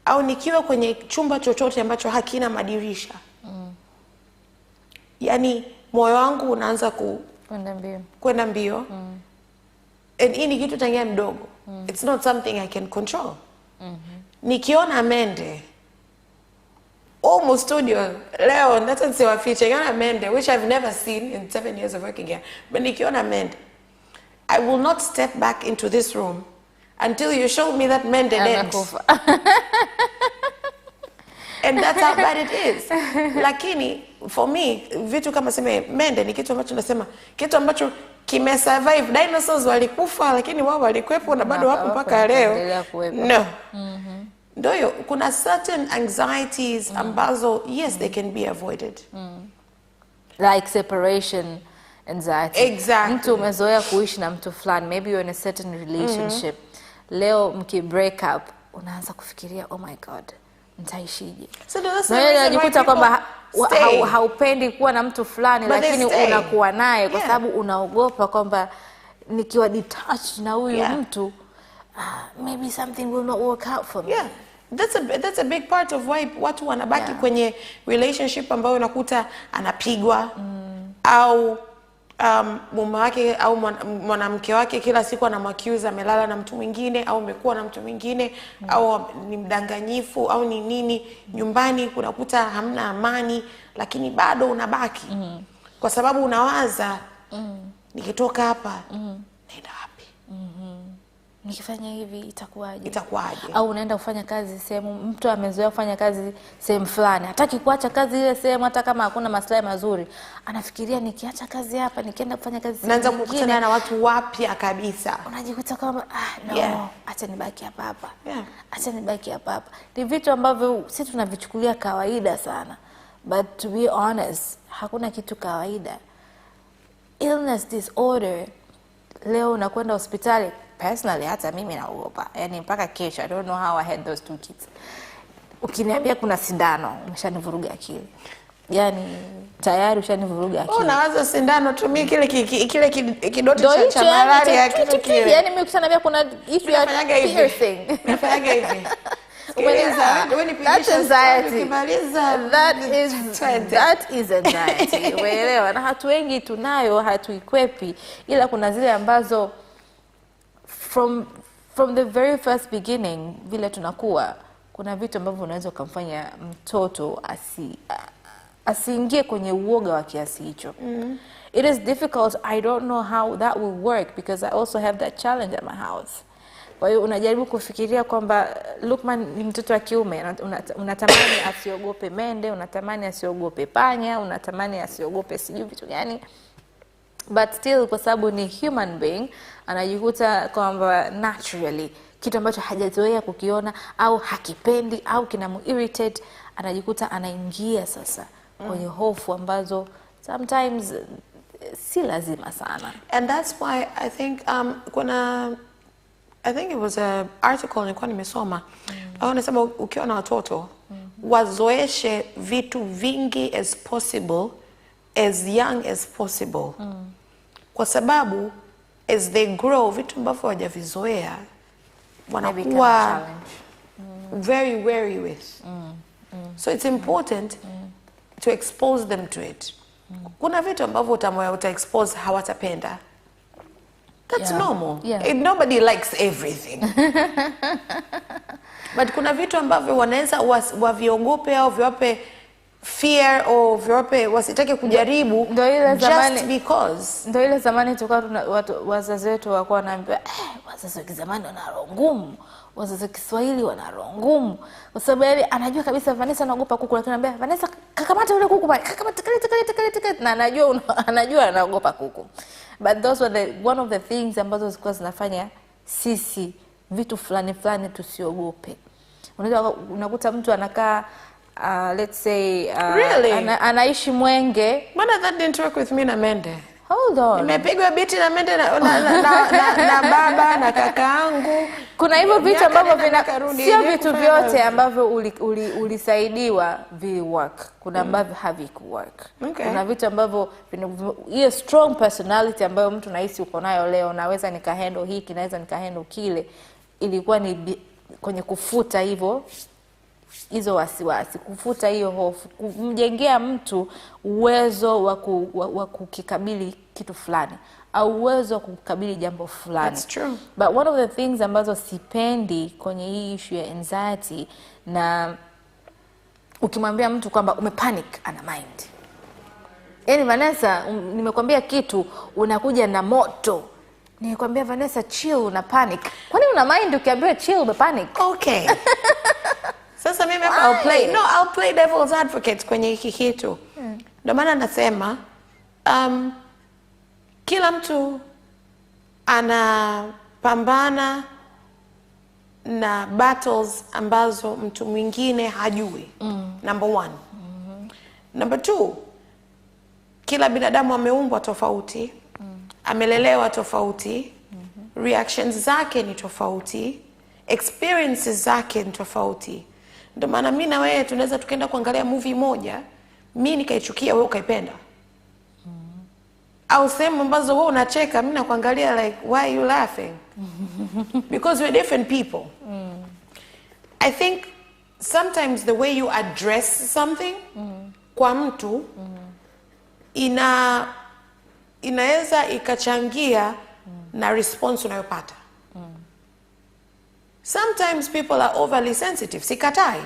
au nikiwa kwenye chumba chochote ambacho hakina madirisha, yani moyo wangu unaanza kwenda mbio. And hii ni kitu tangia mdogo. It's not something I can control. Nikiona mende almost studio leo, nataka siwafiche, nikiona mende, which I've never seen in 7 years of working here, but nikiona mende, I will not step back into this room until you show me that mende dead. And that's how bad it is. Lakini for me, vitu kama sema mende ni kitu ambacho nasema, kitu ambacho kime survive. Dinosaurs walikufa lakini wao walikuwepo na bado wapo mpaka leo. No. Ndio, kuna certain anxieties ambazo yes, they can be avoided. Like separation anxiety. Exactly. Mtu umezoea kuishi na mtu fulani, maybe you're in a certain relationship. Leo mki break up, unaanza kufikiria, oh my god, nitaishije? So that's unajikuta kwamba haupendi kuwa na mtu fulani, lakini unakuwa naye kwa sababu unaogopa kwamba nikiwa detached na huyu mtu, maybe something will not work out for me. Yeah. That's a big part of why watu wanabaki kwenye relationship ambayo unakuta anapigwa au mume wake au mwanamke wake kila siku anamwaccuse amelala na mtu mwingine au amekuwa na mtu mwingine au ni mdanganyifu au ni nini. Nyumbani kunakuta hamna amani, lakini bado unabaki kwa sababu unawaza nikitoka hapa naenda wapi? Nikifanya hivi itakuwaje? Au unaenda kufanya kazi sehemu, mtu amezoea kufanya kazi sehemu fulani, hataki kuacha kazi ile sehemu hata kama hakuna maslahi mazuri. Anafikiria nikiacha kazi hapa nikienda kufanya kazi sehemu nyingine, naanza kukutana na watu wapya kabisa. Unajikuta kama acha nibaki hapa. Acha nibaki hapa. Ni vitu ambavyo sisi tunavichukulia kawaida sana. But to be honest, hakuna kitu kawaida. Illness disorder, leo unakwenda hospitali, personally hata mimi naogopa. Yani mpaka kesho, I don't know how I had those 2 kids. Ukiniambia kuna sindano, umeshanivuruga akili. Yani tayari ushanivuruga akili. Unawaza sindano, tumie kile kidoti cha malaria kitu kile. Yani mimi ukishanambia kuna issue ya piercing. Nafanyaga hivi. That's anxiety. That is anxiety. Umeelewa? Na hatu wengi tunayo, hatuikwepi, ila kuna zile ambazo from the very first beginning vile tunakuwa, kuna vitu ambavyo unaweza kumfanya mtoto asiingie kwenye uoga wa kiasi hicho. It is difficult. I don't know how that will work because I also have that challenge at my house. Kwa hiyo unajaribu kufikiria kwamba Lukman ni mtoto wa kiume, unatamani asiogope mende, unatamani asiogope panya, unatamani asiogope sijui vitu gani. But still kwa sababu ni human being, anajikuta kwamba naturally kitu ambacho hajazoea kukiona au hakipendi au kinamu-irritate, anajikuta anaingia sasa kwenye hofu ambazo sometimes si lazima sana. And that's why I think I think it was a article nilikuwa nimesoma. Wanasema ukiwa na watoto wazoeshe vitu vingi as possible as young as possible. Kwa sababu as they grow vitu ambavyo hawajavizoea wanakuwa very wary with. So it's important to expose them to it. Kuna vitu ambavyo uta-expose hawatapenda. That's normal. Nobody likes everything. But kuna vitu ambavyo wanaweza waviogope au viwape fear au viwape wasitake kujaribu just because. Ndio ile zamani tulikuwa wazazi wetu walikuwa wanaambia wazazi wa kizamani wana roho ngumu, wazazi wa Kiswahili wana roho ngumu. Kwa sababu yeye anajua kabisa Vanessa anaogopa kuku, lakini anambia Vanessa kakamata yule kuku pale, kakamata kale na anajua anaogopa kuku. But those were one of the things ambazo zilikuwa zinafanya sisi vitu fulani tusiogope. Unakuta mtu anakaa let's say really? Anaishi Mwenge. That didn't work with me na mende. Hold on. Nimepigwa biti na mende na baba na kakaangu. Kuna hivyo vitu ambavyo sio vitu vyote ambavyo ulisaidiwa vi work. Kuna ambavyo haviku work. Kuna vitu ambavyo hiyo strong personality ambayo mtu nahisi uko nayo leo, naweza nikahandle hiki, naweza nikahandle kile, ilikuwa ni kwenye kufuta hizo wasiwasi, kufuta hiyo hofu, kumjengea mtu uwezo wa kukikabili kitu fulani au uwezo wa kukabili jambo fulani. That's true. But one of the things ambazo sipendi kwenye hii issue ya anxiety, na ukimwambia mtu kwamba umepanic ana mind. Yaani Vanessa, nimekwambia kitu unakuja na moto. Nimekwambia Vanessa chill, una panic. Kwani una mind ukiambiwa chill umepanic? Okay. Sasa mimi I'll play devil's advocate kwenye hiki kitu. Ndio maana nasema kila mtu anapambana na battles ambazo mtu mwingine hajui. Number 1. Number 2, kila binadamu ameumbwa tofauti, amelelewa tofauti, reactions zake ni tofauti, experiences zake ni tofauti. Ndio maana mimi na wewe tunaweza tukaenda kuangalia movie moja, mimi nikaichukia wewe ukaipenda. Au sehemu ambazo wewe unacheka, mimi nakuangalia like why are you laughing? Because we're different people. I think sometimes the way you address something kwa mtu inaweza ikachangia na response unayopata. Sometimes people are overly sensitive. Sikatai.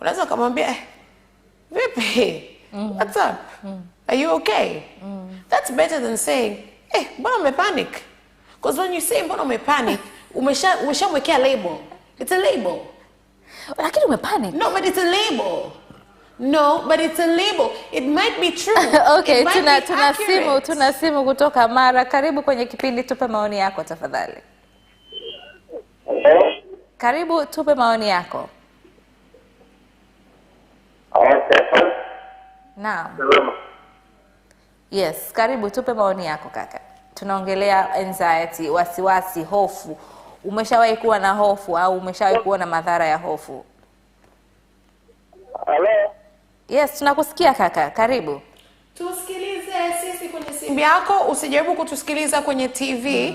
Unaweza kumwambia vipi? What's up? Are you okay? That's better than saying, mbona umepanic? Because when you say mbona umepanic, umeshamwekea label. It's a label. Lakini umepanic. No, but it's a label. No, but it's a label. It might be true. Okay, tuna simu kutoka Mara. Karibu kwenye kipindi, tupe maoni yako tafadhali. Karibu, tupe maoni yako. Naam. Yes, karibu tupe maoni yako kaka. Tunaongelea anxiety, wasiwasi, hofu. Umeshawahi kuwa na hofu au umeshawahi kuona madhara ya hofu? Hello? Yes, tunakusikia kaka. Karibu. Tusikilize sisi kwenye simu yako, usijaribu kutusikiliza kwenye TV.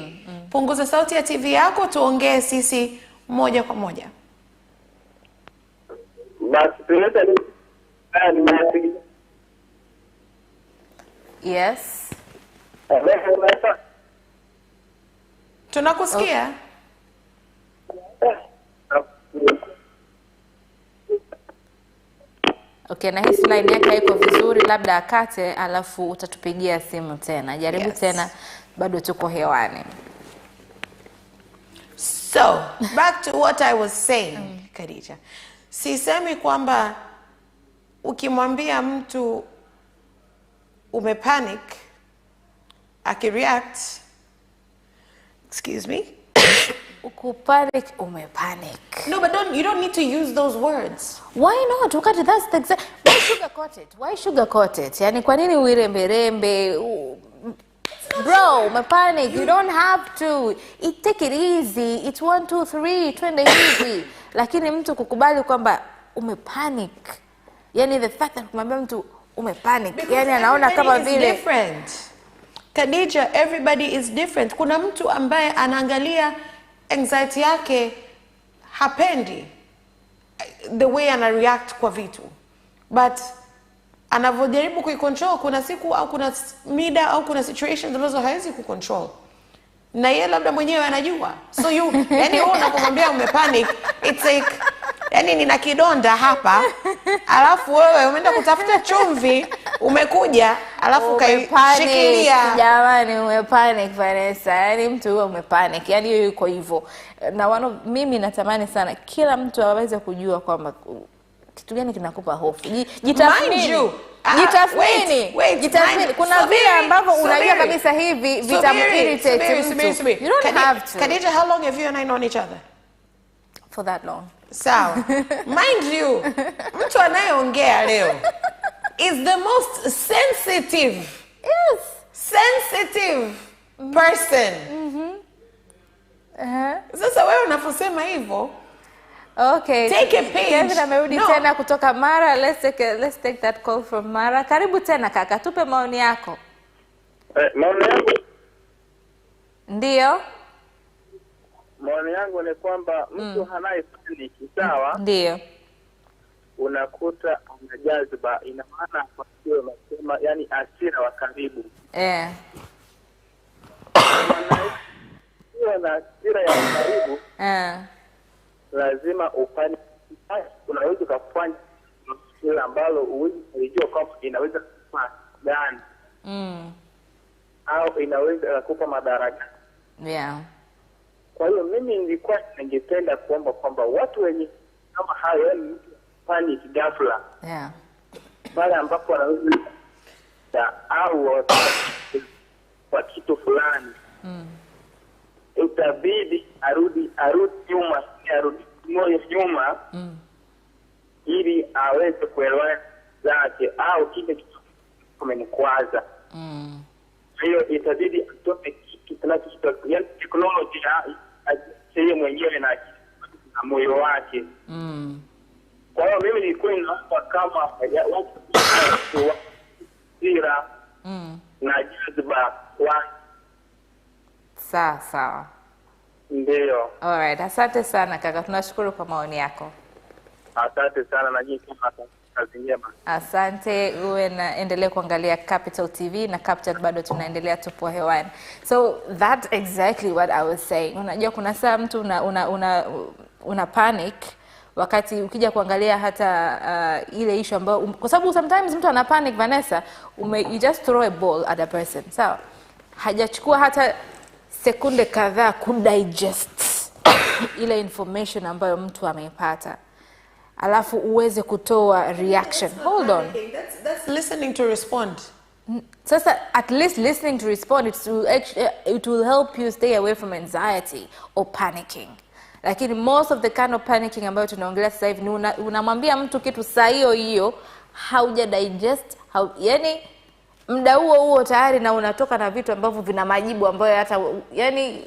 Punguza sauti ya TV yako, tuongee sisi moja kwa moja. Basi tuleta ni Yes. Tunakusikia? Okay, na hii line yake haiko vizuri, labda akate alafu utatupigia simu tena. Jaribu tena, bado tuko hewani. So, back to what I was saying, Khadija. Sisemi kwamba ukimwambia mtu umepanic, akireact, excuse me, Ukupanic, umepanic. no, but you don't need to use those words. Why not? Wakati that's the exact. Why sugarcoat it? Why sugarcoat it? Yani kwa nini uirembe? Bro, umepanic. You don't have to. Take it easy. It's 1, 2, 3. Twende hivi. Lakini mtu kukubali kwamba umepanic. Yani the fact that kumwambia mtu umepanic. Yani anaona kama vile different. Khadija, everybody is different. Kuna mtu ambaye anaangalia anxiety yake hapendi the way ana react kwa vitu, but anavyojaribu kuicontrol, kuna siku au kuna mida au kuna situations ambazo hawezi kucontrol, na yeye labda mwenyewe anajua. So you yani wewe unapomwambia umepanic, it's like yani nina kidonda hapa, alafu wewe umeenda kutafuta chumvi, umekuja alafu kaishikilia. Jamani, umepanic Vanessa. Yani mtu huyo umepanic. Yani hiyo yuko hivyo. Na mimi natamani sana kila mtu aweze kujua kwamba kitu gani kinakupa hofu. Jitathmini. Jitathmini. Kuna vile ambavyo unajua kabisa hivi vitamirritate mtu. You don't have to. Khadija, how long have you and I known each other? For that long. Sawa. Mind you, mtu anayeongea leo is the most sensitive. Yes. Sensitive person. Sasa wewe unaposema hivyo, okay. Take a page. Kevin amerudi tena kutoka Mara. Let's take that call from Mara. Karibu tena kaka, tupe maoni yako. Maoni yangu? Ndio. Maoni yangu ni kwamba mtu hanayepaniki, sawa? Ndio. Unakuta ana jazba, ina maana kwa hiyo unasema yani asira wa karibu. Hiyo na asira ya karibu. Lazima ufanye, unaweza kufanya kile ambalo uwezi kujua kwamba inaweza kufa gani. Au inaweza kukupa madhara gani. Yeah. Kwa hiyo mimi nilikuwa ningependa kuomba kwamba watu wenye kama hayo, yani panic ghafla. Yeah. Pale ambapo wanaweza au kwa kitu fulani. Itabidi arudi nyuma ili aweze kuelewa zake au kile kitu kimemkwaza. Hiyo itabidi atoke kitu kinachotoka, yani technology yeye mwenyewe na moyo wake. Kwa hiyo mimi nilikuwa naomba kama watu sira na jazba wa sawa. Ndio. Alright, asante sana kaka. Tunashukuru kwa maoni yako. Asante sana na nyinyi kama kazi njema. Asante. Uwe na endelee kuangalia Capital TV na Capital bado tunaendelea tupo hewani. So that's exactly what I was saying. Unajua kuna saa mtu una panic wakati ukija kuangalia hata ile issue ambayo kwa sababu sometimes mtu ana panic Vanessa, you just throw a ball at a person. Sawa? Hajachukua hata sekunde kadhaa kudigest ile information ambayo mtu ameipata, alafu uweze kutoa reaction. Hold on. That's listening to respond. Sasa at least listening to respond, it will help you stay away from anxiety or panicking. Lakini most of the kind of panicking ambayo tunaongelea sasa hivi ni unamwambia mtu kitu saa hiyo hauja digest, yani muda huo tayari na unatoka na vitu ambavyo vina majibu ambayo hata yani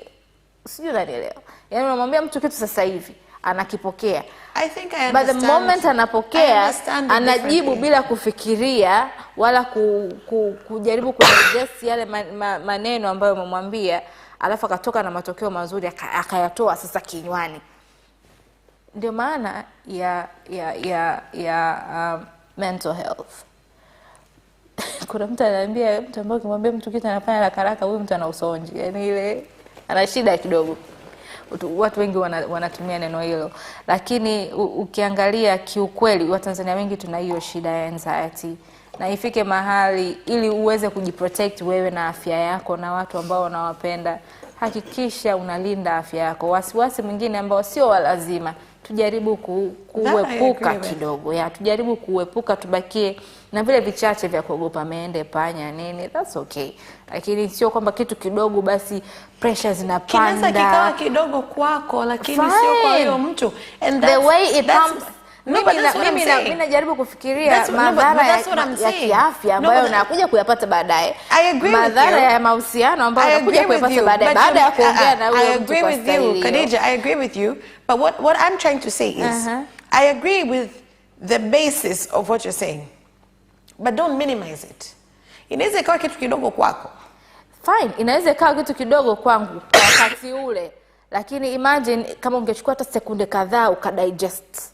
sijui unanielewa. Yani unamwambia mtu kitu sasa hivi anakipokea. I think I understand. But the moment anapokea anajibu bila kufikiria wala kujaribu kudigest yale maneno ambayo umemwambia, alafu akatoka na matokeo mazuri akayatoa sasa kinywani. Ndio maana ya mental health. Kuna mtu ananiambia, mtu ambaye ukimwambia mtu kitu anafanya haraka huyu mtu ana usonji. Yani ile ana shida kidogo. Watu wengi wanatumia neno hilo, lakini ukiangalia kiukweli Watanzania wengi tuna hiyo shida ya anxiety, na ifike mahali ili uweze kujiprotect wewe na afya yako na watu ambao unawapenda, hakikisha unalinda afya yako. Wasiwasi mwingine ambao sio lazima tujaribu kuepuka kidogo. Tujaribu kuepuka, tubakie na vile vichache vya kuogopa mende, panya, nini, that's okay. Lakini sio kwamba kitu kidogo basi pressure zinapanda. Kinaweza kikawa kidogo kwako lakini sio kwa hiyo mtu. And the way it comes. Mimi najaribu kufikiria madhara ya kiafya ambayo nakuja kuyapata baadaye. Madhara ya mahusiano ambayo nakuja kuyapata baadaye baada ya kuongea na huyo mtu kwa staili. Khadija, I agree with you, but what I'm trying to say is I agree with the basis of what you're saying, but don't minimize it. Inaweza ikawa kitu kidogo kwako. Fine, inaweza ikawa kitu kidogo kwangu kwa wakati ule, lakini imagine kama ungechukua hata sekunde kadhaa ukadigest.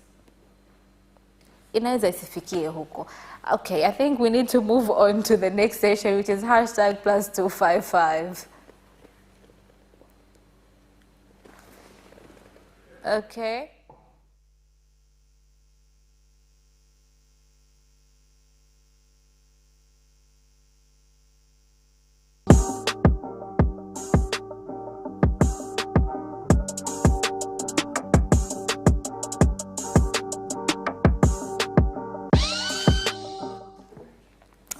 Inaweza isifikie huko. Okay, I think we need to move on to the next session, which is #+255. Okay.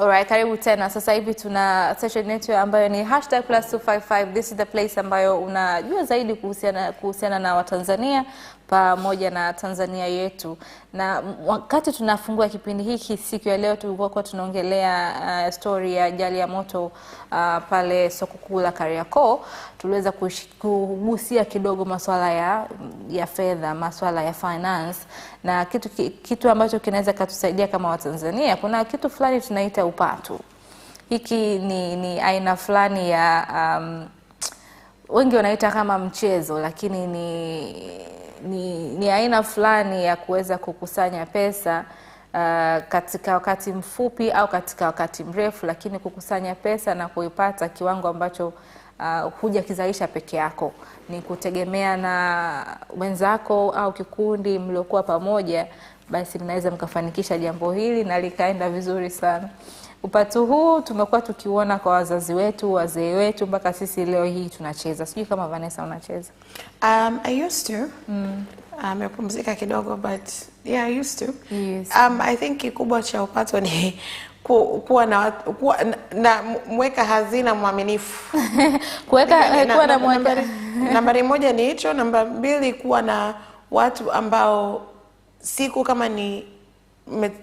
Alright, karibu tena. Sasa hivi tuna session yetu ambayo ni #+255. This is the place ambayo unajua zaidi kuhusiana na Watanzania pamoja na Tanzania yetu. Na wakati tunafungua kipindi hiki siku ya leo tulikuwa tunaongelea story ya ajali ya moto pale soko kuu la Kariakoo. Tuliweza kugusia kidogo masuala ya fedha, masuala ya finance, na kitu ambacho kinaweza kutusaidia kama Watanzania. Kuna kitu fulani tunaita upatu. Hiki ni aina fulani ya wengi wanaita kama mchezo, lakini ni aina fulani ya kuweza kukusanya pesa katika wakati mfupi au katika wakati mrefu, lakini kukusanya pesa na kuipata kiwango ambacho huja kizalisha peke yako. Ni kutegemea na wenzako au kikundi mliokuwa pamoja, basi mnaweza mkafanikisha jambo hili na likaenda vizuri sana. Upatu huu tumekuwa tukiuona kwa wazazi wetu, wazee wetu, mpaka sisi leo hii tunacheza. Sijui kama Vanessa unacheza. I used to. Nimepumzika kidogo, but yeah, I used to. Yes. I think kikubwa cha upatu ni kuwa na mweka hazina mwaminifu. Kuwa na mweka. Nambari moja ni hicho. Namba mbili, kuwa na watu ambao siku kama ni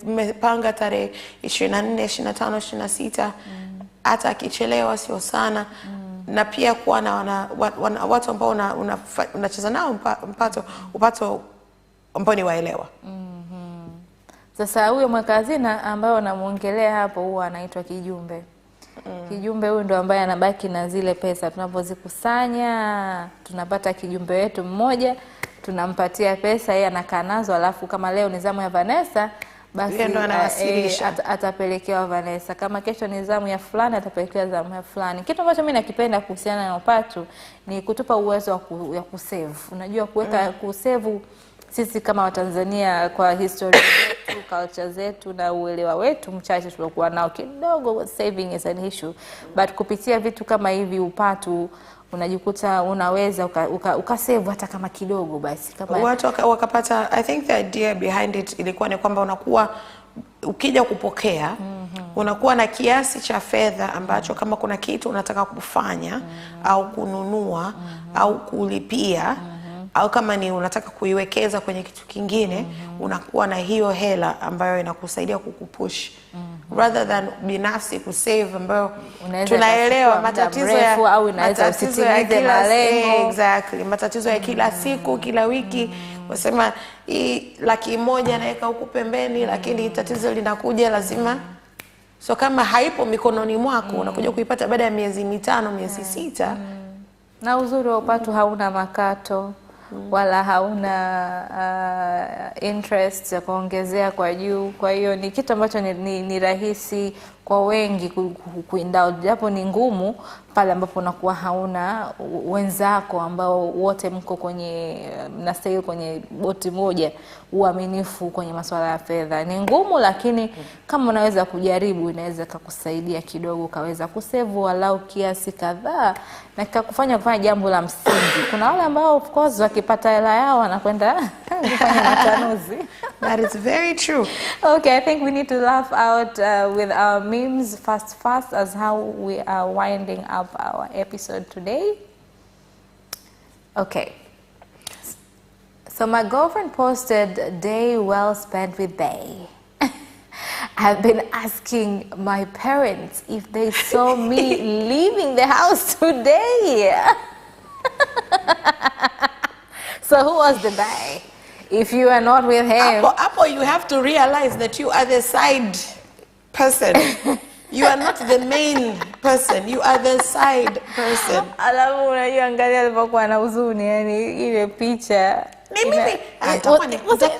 mmepanga tarehe 24, 25, 26, hata akichelewa sio sana. Na pia kuwa na watu ambao unacheza nao upato ambao ni waelewa. Sasa huyo mweka hazina ambao namuongelea hapo huwa anaitwa kijumbe. Kijumbe huyu ndo ambaye anabaki na zile pesa. Tunapozikusanya tunapata kijumbe wetu mmoja, tunampatia pesa, yeye anakaa nazo, alafu kama leo ni zamu ya Vanessa, basi atapelekewa Vanessa. Kama kesho ni zamu ya fulani, atapelekewa zamu ya fulani. Kitu ambacho mimi nakipenda kuhusiana na upatu ni kutupa uwezo wa kusave. Unajua kuweka kusave, sisi kama Watanzania kwa historia yetu, culture zetu na uelewa wetu mchache tuliokuwa nao, kidogo saving is an issue. But kupitia vitu kama hivi upatu, unajikuta unaweza ukasave hata kama kidogo basi. Kama watu wakapata, I think the idea behind it ilikuwa ni kwamba unakuwa ukija kupokea unakuwa na kiasi cha fedha ambacho kama kuna kitu unataka kufanya au kununua au kulipia, au kama ni unataka kuiwekeza kwenye kitu kingine, unakuwa na hiyo hela ambayo inakusaidia kukupush rather than binafsi kusave, ambayo tunaelewa matatizo ya kila malengo. Exactly, matatizo ya kila siku, kila wiki. Wasema hii 100,000 naweka huku pembeni, lakini tatizo linakuja lazima. So kama haipo mikononi mwako, unakuja kuipata baada ya miezi 5, miezi 6. Na uzuri wa upatu hauna makato wala hauna interest ya kuongezea kwa juu. Kwa hiyo ni kitu ambacho ni rahisi kwa wengi kuindulge, japo ni ngumu pale ambapo unakuwa hauna wenzako ambao wote mko kwenye mnastahili kwenye boti moja, uaminifu kwenye masuala ya fedha. Ni ngumu, lakini kama unaweza kujaribu inaweza kukusaidia kidogo, ukaweza kusave walau kiasi kadhaa na kufanya jambo la msingi. Kuna wale ambao of course wakipata hela yao wanakwenda kufanya matanuzi. That is very true. Okay, I think we need to laugh out with our memes fast as how we are winding up our episode today. Okay. So my girlfriend posted a day well spent with Bay. I've been asking my parents if they saw me leaving the house today. So who was the Bay? If you are not with him. Apple, you have to realize that you are the side person. You are not the main person. You are the side person. Alafu unajua angalia alipokuwa na huzuni, yani ile picha. Mimi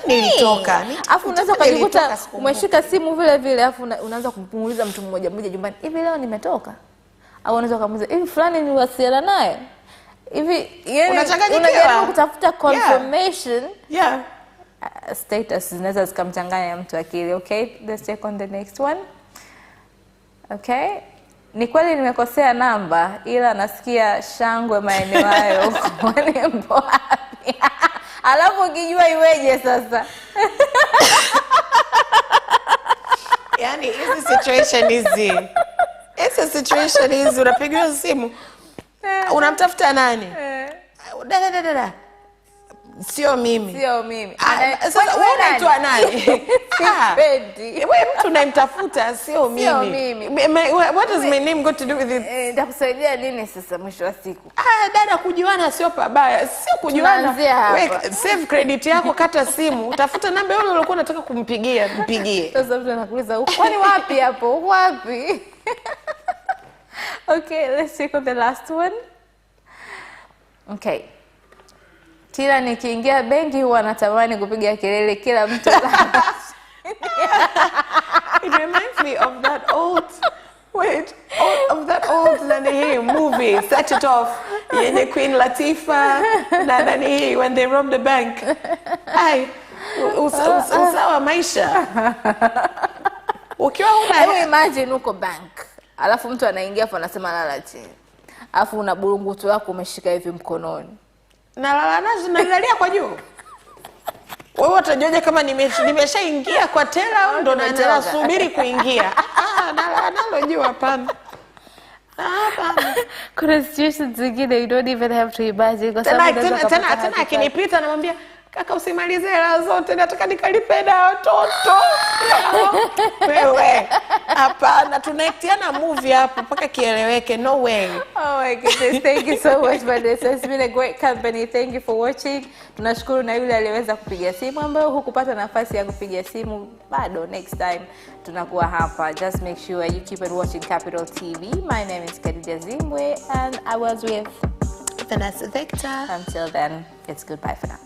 nilitoka. Afu unaweza kujikuta umeshika simu vile vile, afu unaanza kumuuliza mtu mmoja nyumbani, hivi leo nimetoka? Au unaweza kumuuliza, hivi fulani niwasiliana naye? Hivi yani unajaribu kutafuta confirmation. Yeah. Status zinaweza zikamchanganya mtu akili. Okay, let's check on the next one. Okay. Ni kweli nimekosea namba, ila nasikia shangwe maeneo hayo. Kwani mpo wapi? Alafu ukijua iweje sasa? Yani hizi situation hizi unapigiwa simu. Unamtafuta nani? Dada. Sio mimi. Sasa wewe unaitwa nani? Sipendi. Wewe mtu unamtafuta sio mimi. What does my name got to do with it? Nitakusaidia nini sasa mwisho wa siku? Dada, kujuana sio pabaya. Sio kujuana. Wewe save credit yako, kata simu, tafuta namba yule uliokuwa unataka kumpigia, mpigie. Sasa mtu anakuuliza, "Kwani wapi hapo? Wapi?" Okay, let's check on the last one. Okay. Kila nikiingia benki huwa natamani kupiga kelele kila mtu. It reminds me of that old movie, Set It Off, yenye Queen Latifah na nani when they robbed the bank. Usawa maisha. Ukiwa imagine uko bank, alafu mtu anaingia afu anasema lala chini. Alafu una burungutu wako umeshika hivi mkononi. Na lala nazo naangalia kwa juu. Wewe utajoje kama nimeshaingia kwa tela au ndo nataka subiri kuingia? Nalo juu hapana. Hapana. Kuna situations zingine you don't even have to imagine kwa sababu tena akinipita namwambia, kaka usimalize hela zote, nataka nikalipe na watoto. Wewe hapana, tunaitiana movie hapo mpaka kieleweke. No way. Oh my goodness, thank you so much Vanessa. It's been a great company. Thank you for watching. Tunashukuru na yule aliweza kupiga simu ambaye hukupata nafasi ya kupiga simu bado. Next time tunakuwa hapa. Just make sure you keep on watching Capital TV. My name is Khadija Zimbwe and I was with Vanessa Victor. Until then, it's goodbye for now.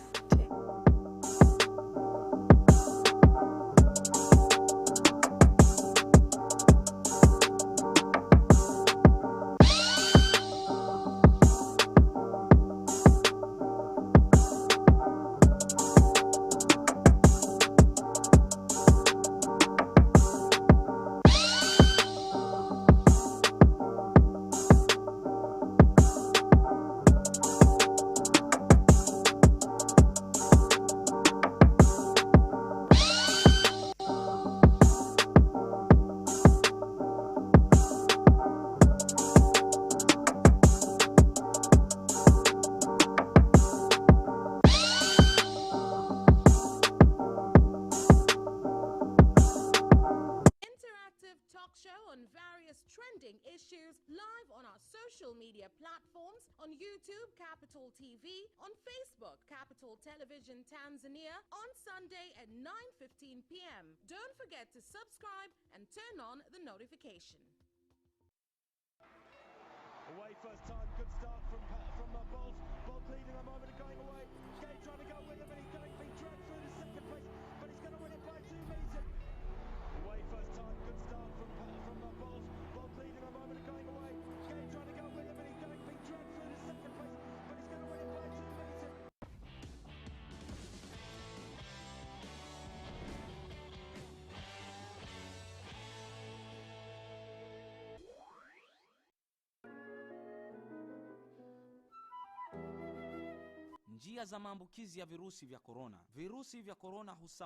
various trending issues live on our social media platforms, on YouTube, Capital TV, on Facebook, Capital Television Tanzania, on Sunday at 9:15 p.m. Don't forget to subscribe and turn on the notification. Away first time, good start from Bolt. Bolt leading a moment of going away. Gay trying to go with him, and he's going to be dragged through the second place, but he's going to win it by 2 meters. Away first time, good start from Bolt. Bolt leading a moment of going away. Gay trying to go with him, and he's going to be dragged through the second place, but he's going to win it by 2 meters. Njia za maambukizi ya virusi vya corona. Virusi vya corona